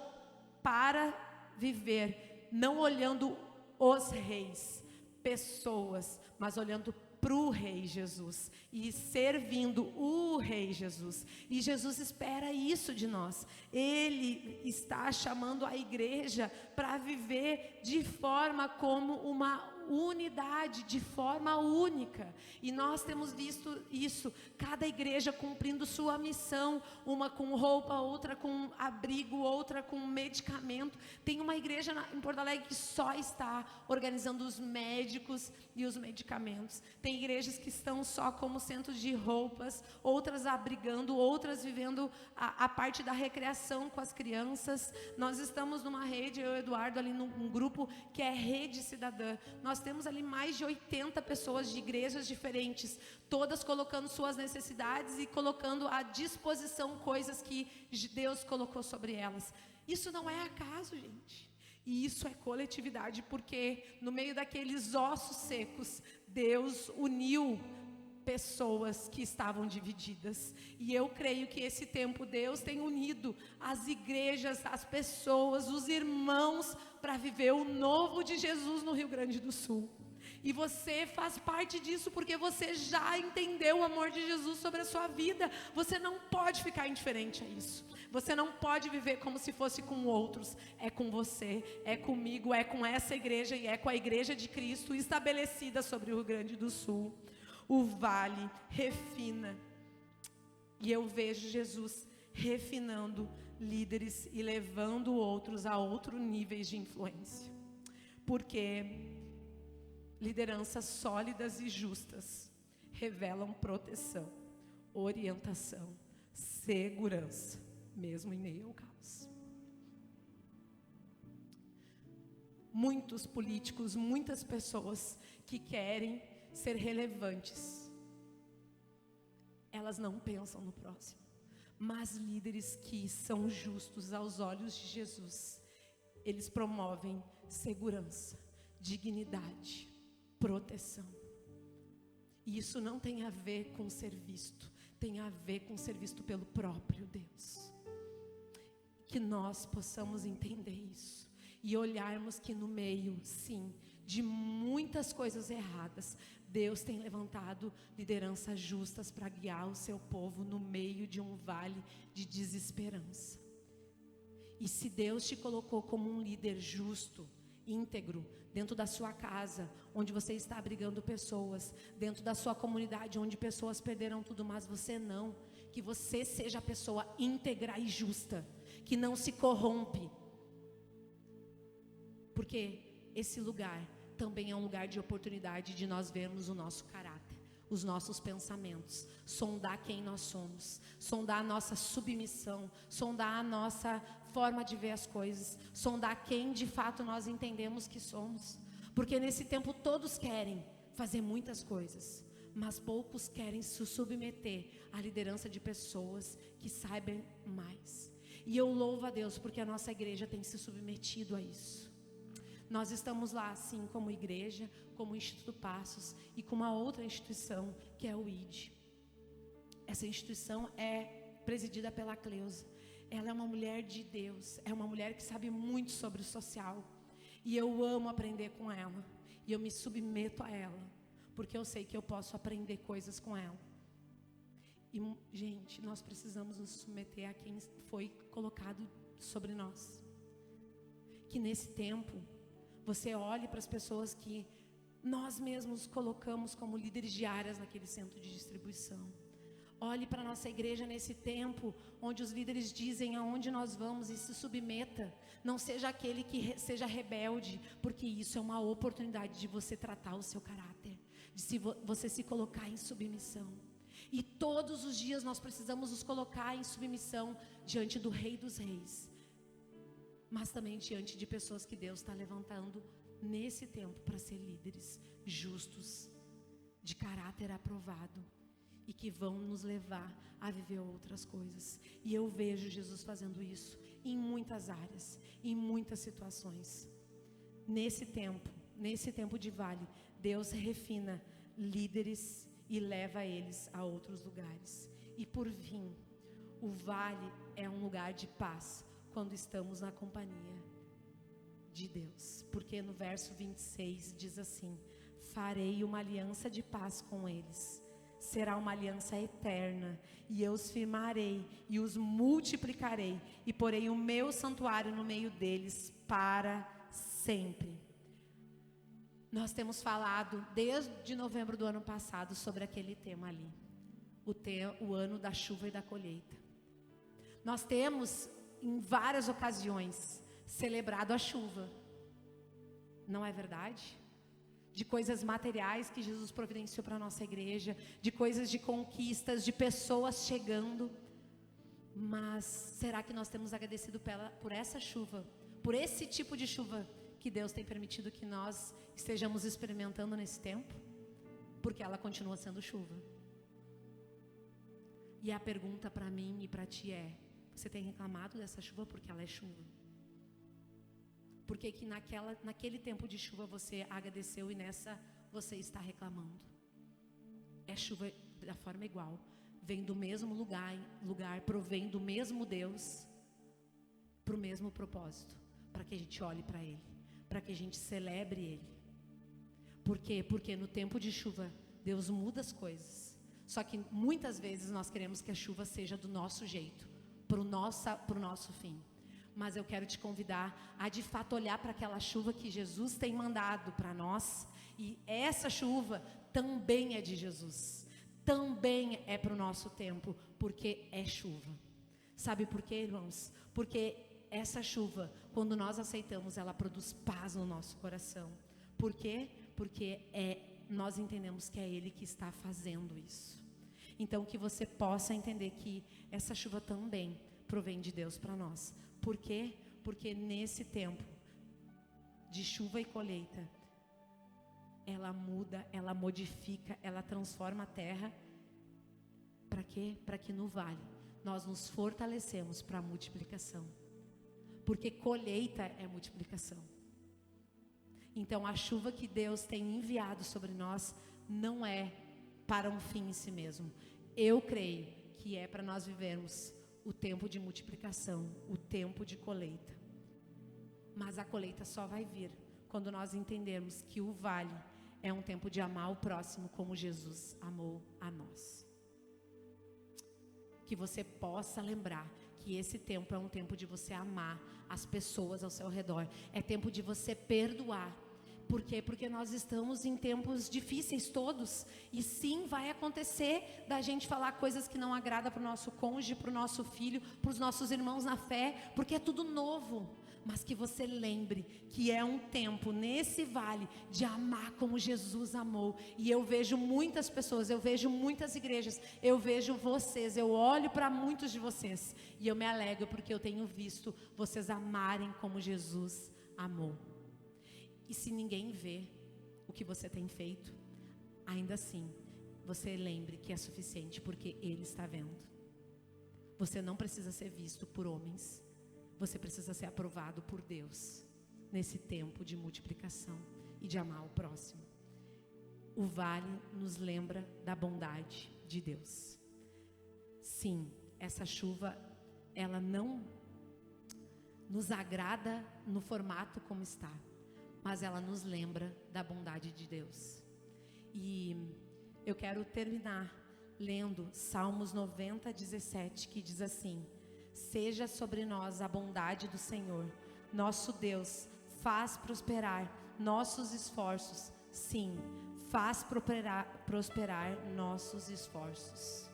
para viver, não olhando os reis, pessoas, mas olhando para o Rei Jesus e servindo o Rei Jesus. E Jesus espera isso de nós. Ele está chamando a igreja para viver de forma como uma unidade, de forma única. E nós temos visto isso, cada igreja cumprindo sua missão, uma com roupa, outra com abrigo, outra com medicamento. Tem uma igreja em Porto Alegre que só está organizando os médicos e os medicamentos. Tem igrejas que estão só como centro de roupas, outras abrigando, outras vivendo a parte da recreação com as crianças. Nós estamos numa rede, eu e o Eduardo, ali num grupo que é Rede Cidadã. Nós temos ali mais de 80 pessoas de igrejas diferentes, todas colocando suas necessidades e colocando à disposição coisas que Deus colocou sobre elas. Isso não é acaso, gente. E isso é coletividade, porque no meio daqueles ossos secos, Deus uniu pessoas que estavam divididas. E eu creio que esse tempo Deus tem unido as igrejas, as pessoas, os irmãos para viver o novo de Jesus no Rio Grande do Sul. E você faz parte disso porque você já entendeu o amor de Jesus sobre a sua vida. Você não pode ficar indiferente a isso. Você não pode viver como se fosse com outros. É com você, é comigo, é com essa igreja e é com a igreja de Cristo estabelecida sobre o Rio Grande do Sul. O vale refina. E eu vejo Jesus refinando líderes e levando outros a outros níveis de influência. Porque lideranças sólidas e justas revelam proteção, orientação, segurança, mesmo em meio ao caos. Muitos políticos, muitas pessoas que querem ser relevantes, elas não pensam no próximo. Mas líderes que são justos aos olhos de Jesus, eles promovem segurança, dignidade, proteção. E isso não tem a ver com ser visto, tem a ver com ser visto pelo próprio Deus. Que nós possamos entender isso e olharmos que no meio, sim, de muitas coisas erradas, Deus tem levantado lideranças justas para guiar o seu povo no meio de um vale de desesperança. E se Deus te colocou como um líder justo, íntegro, dentro da sua casa, onde você está abrigando pessoas, dentro da sua comunidade, onde pessoas perderam tudo, mas você não, que você seja a pessoa íntegra e justa, que não se corrompe. Porque esse lugar também é um lugar de oportunidade de nós vermos o nosso caráter, os nossos pensamentos, sondar quem nós somos, sondar a nossa submissão, sondar a nossa forma de ver as coisas, sondar quem de fato nós entendemos que somos. Porque nesse tempo todos querem fazer muitas coisas, mas poucos querem se submeter à liderança de pessoas que saibam mais. E eu louvo a Deus porque a nossa igreja tem se submetido a isso. Nós estamos lá, sim, como igreja, como Instituto Passos e com uma outra instituição, que é o ID. Essa instituição é presidida pela Cleusa. Ela é uma mulher de Deus, é uma mulher que sabe muito sobre o social. E eu amo aprender com ela. E eu me submeto a ela, porque eu sei que eu posso aprender coisas com ela. E, gente, nós precisamos nos submeter a quem foi colocado sobre nós. Que nesse tempo, você olhe para as pessoas que nós mesmos colocamos como líderes de áreas naquele centro de distribuição. Olhe para a nossa igreja nesse tempo, onde os líderes dizem aonde nós vamos e se submeta. Não seja aquele que seja rebelde, porque isso é uma oportunidade de você tratar o seu caráter, de você se colocar em submissão. E todos os dias nós precisamos nos colocar em submissão diante do Rei dos Reis, mas também diante de pessoas que Deus está levantando nesse tempo para ser líderes justos, de caráter aprovado, e que vão nos levar a viver outras coisas. E eu vejo Jesus fazendo isso em muitas áreas, em muitas situações. Nesse tempo de vale, Deus refina líderes e leva eles a outros lugares. E por fim, o vale é um lugar de paz quando estamos na companhia de Deus. Porque no verso 26 diz assim: farei uma aliança de paz com eles. Será uma aliança eterna, e eu os firmarei e os multiplicarei, e porei o meu santuário no meio deles para sempre. Nós temos falado desde novembro do ano passado sobre aquele tema ali, o ano da chuva e da colheita. Nós temos em várias ocasiões celebrado a chuva, não é verdade? De coisas materiais que Jesus providenciou para a nossa igreja, de coisas de conquistas, de pessoas chegando. Mas será que nós temos agradecido por essa chuva, por esse tipo de chuva que Deus tem permitido que nós estejamos experimentando nesse tempo? Porque ela continua sendo chuva. E a pergunta para mim e para ti é: você tem reclamado dessa chuva porque ela é chuva? Por que que naquele tempo de chuva você agradeceu e nessa você está reclamando? É chuva da forma igual, vem do mesmo lugar, provém do mesmo Deus, para o mesmo propósito, para que a gente olhe para Ele, para que a gente celebre Ele. Por quê? Porque no tempo de chuva, Deus muda as coisas. Só que muitas vezes nós queremos que a chuva seja do nosso jeito, para o nosso fim. Mas eu quero te convidar a de fato olhar para aquela chuva que Jesus tem mandado para nós. E essa chuva também é de Jesus, também é para o nosso tempo, porque é chuva. Sabe por quê, irmãos? Porque essa chuva, quando nós aceitamos, ela produz paz no nosso coração. Por quê? Porque nós entendemos que é Ele que está fazendo isso. Então que você possa entender que essa chuva também provém de Deus para nós. Por quê? Porque nesse tempo de chuva e colheita, ela muda, ela modifica, ela transforma a terra. Para quê? Para que no vale nós nos fortalecemos para a multiplicação. Porque colheita é multiplicação. Então a chuva que Deus tem enviado sobre nós não é para um fim em si mesmo. Eu creio que é para nós vivermos o tempo de multiplicação, o tempo de colheita. Mas a colheita só vai vir quando nós entendermos que o vale é um tempo de amar o próximo como Jesus amou a nós. Que você possa lembrar que esse tempo é um tempo de você amar as pessoas ao seu redor. É tempo de você perdoar. Por quê? Porque nós estamos em tempos difíceis todos. E sim, vai acontecer da gente falar coisas que não agradam para o nosso cônjuge, para o nosso filho, para os nossos irmãos na fé, porque é tudo novo. Mas que você lembre que é um tempo nesse vale de amar como Jesus amou. E eu vejo muitas pessoas, eu vejo muitas igrejas, eu vejo vocês, eu olho para muitos de vocês e eu me alegro porque eu tenho visto vocês amarem como Jesus amou. E se ninguém vê o que você tem feito, ainda assim, você lembre que é suficiente porque Ele está vendo. Você não precisa ser visto por homens. Você precisa ser aprovado por Deus nesse tempo de multiplicação e de amar o próximo. O vale nos lembra da bondade de Deus. Sim, essa chuva, ela não nos agrada no formato como está, mas ela nos lembra da bondade de Deus. E eu quero terminar lendo Salmos 90, 17, que diz assim: seja sobre nós a bondade do Senhor, nosso Deus, faz prosperar nossos esforços. Sim, faz prosperar nossos esforços.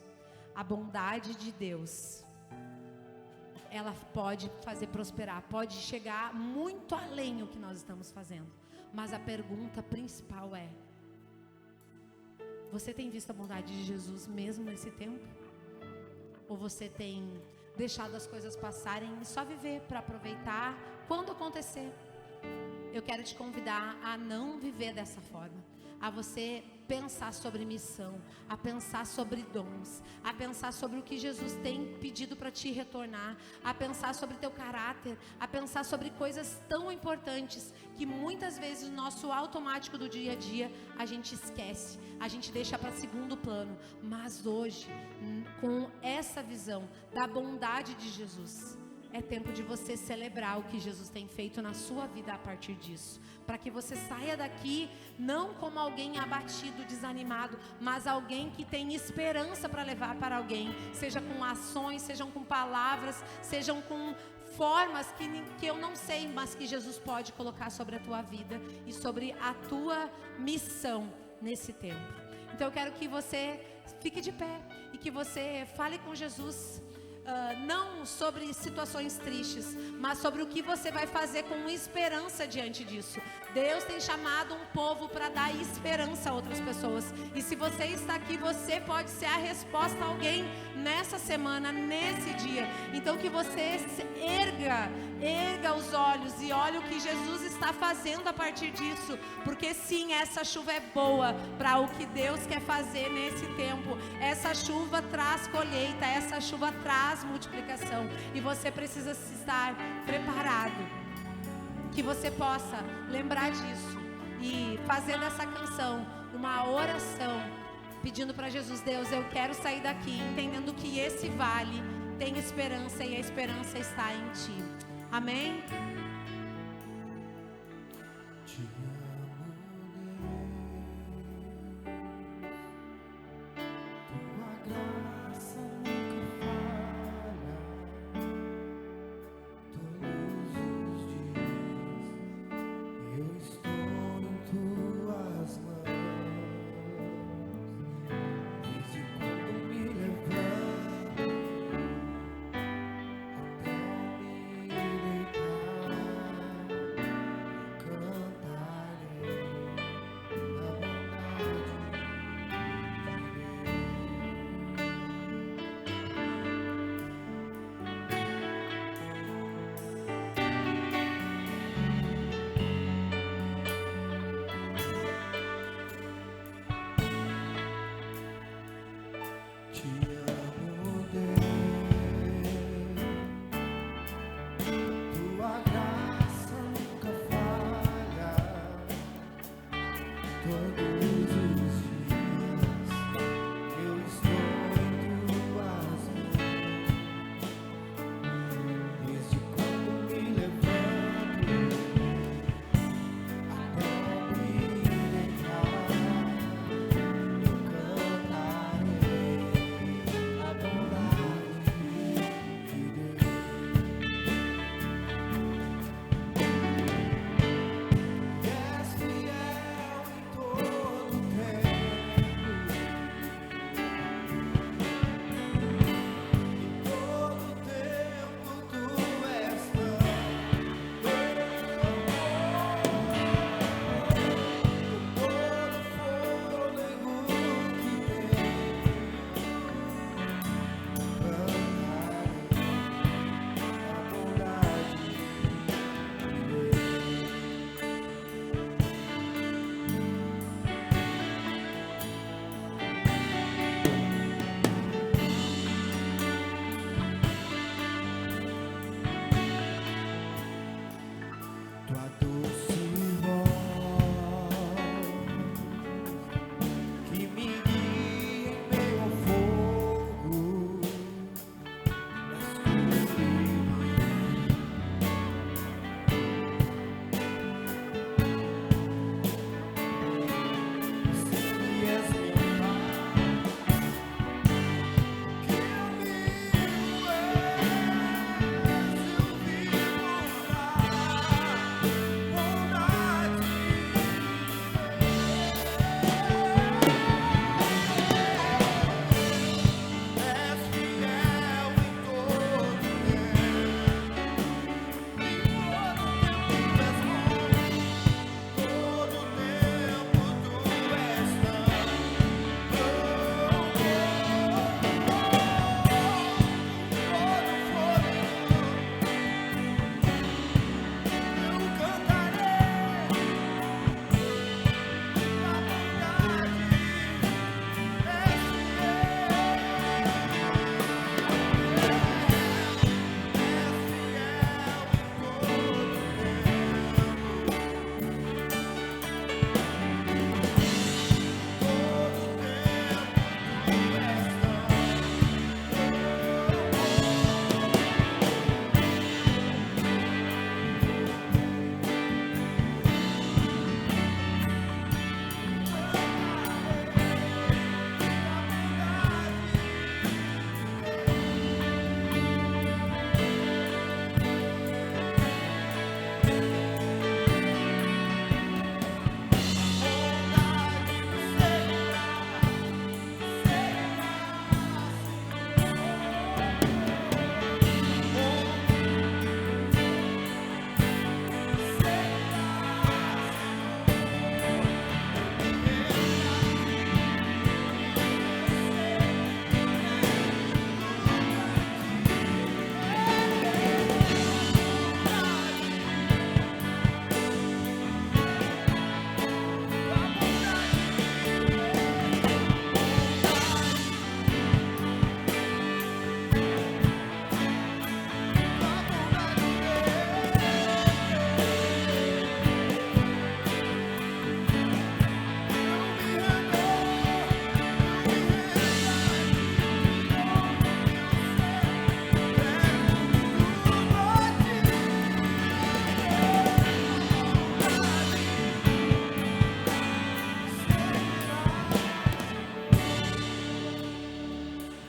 A bondade de Deus, ela pode fazer prosperar, pode chegar muito além do que nós estamos fazendo. Mas a pergunta principal é: você tem visto a bondade de Jesus mesmo nesse tempo? Ou você tem deixado as coisas passarem e só viver para aproveitar quando acontecer? Eu quero te convidar a não viver dessa forma, a você pensar sobre missão, a pensar sobre dons, a pensar sobre o que Jesus tem pedido para te retornar, a pensar sobre teu caráter, a pensar sobre coisas tão importantes que muitas vezes o nosso automático do dia a dia a gente esquece, a gente deixa para segundo plano. Mas hoje, com essa visão da bondade de Jesus, é tempo de você celebrar o que Jesus tem feito na sua vida a partir disso, para que você saia daqui não como alguém abatido, desanimado, mas alguém que tem esperança para levar para alguém, seja com ações, sejam com palavras, sejam com formas que eu não sei, mas que Jesus pode colocar sobre a tua vida e sobre a tua missão nesse tempo. Então eu quero que você fique de pé e que você fale com Jesus. Não sobre situações tristes, mas sobre o que você vai fazer com esperança diante disso. Deus tem chamado um povo para dar esperança a outras pessoas. E se você está aqui, você pode ser a resposta a alguém nessa semana, nesse dia. Então que você erga os olhos e olhe o que Jesus está fazendo a partir disso. Porque sim, essa chuva é boa para o que Deus quer fazer nesse tempo. Essa chuva traz colheita, essa chuva traz multiplicação, e você precisa estar preparado, que você possa lembrar disso e fazer dessa canção uma oração, pedindo para Jesus: Deus, eu quero sair daqui entendendo que esse vale tem esperança e a esperança está em Ti. Amém? tua doce voz que me guia em meio ao fogo da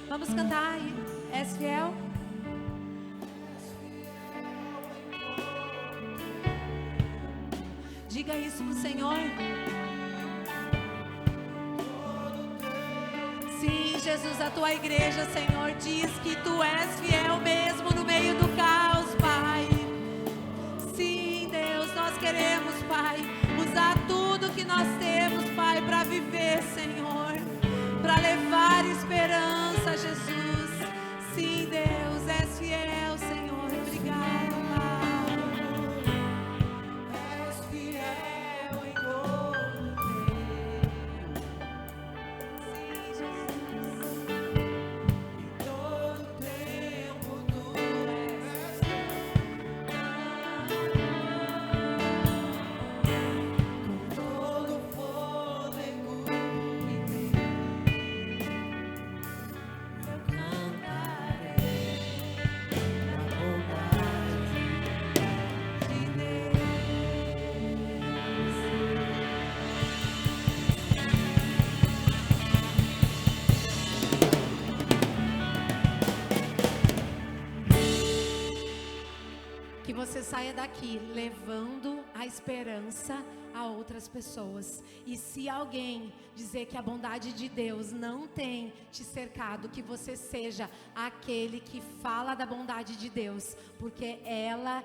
Vamos cantar, És Fiel? Diga isso pro Senhor. Sim, Jesus, a tua igreja, Senhor, diz que tu és fiel mesmo no meio do caos, Pai. Sim, Deus, nós queremos, Pai, usar tudo que nós temos, Pai, para viver, Senhor, para levar esperança, Jesus. Sim, Deus, és fiel, Senhor. Obrigado, Pai. És fiel em todo tempo. Sim, Jesus. Em todo tempo tu és com todo fôlego que tem. Eu cantarei a bondade de Deus. Que você saia daqui levando a esperança a outras pessoas. E se alguém dizer que a bondade de Deus não tem te cercado, que você seja aquele que fala da bondade de Deus, porque ela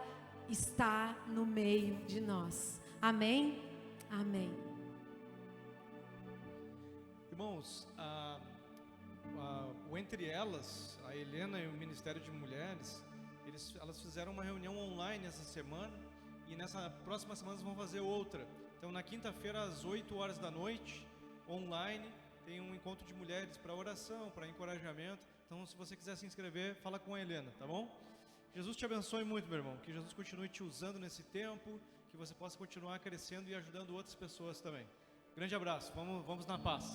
está no meio de nós. Amém? Amém. Irmãos, o Entre Elas, a Helena e o Ministério de Mulheres, elas fizeram uma reunião online essa semana, e nessa próxima semana vão fazer outra. Então, na quinta-feira, às 8 horas da noite, online, tem um encontro de mulheres para oração, para encorajamento. Então, se você quiser se inscrever, fala com a Helena, tá bom? Jesus te abençoe muito, meu irmão. Que Jesus continue te usando nesse tempo, que você possa continuar crescendo e ajudando outras pessoas também. Grande abraço, vamos na paz.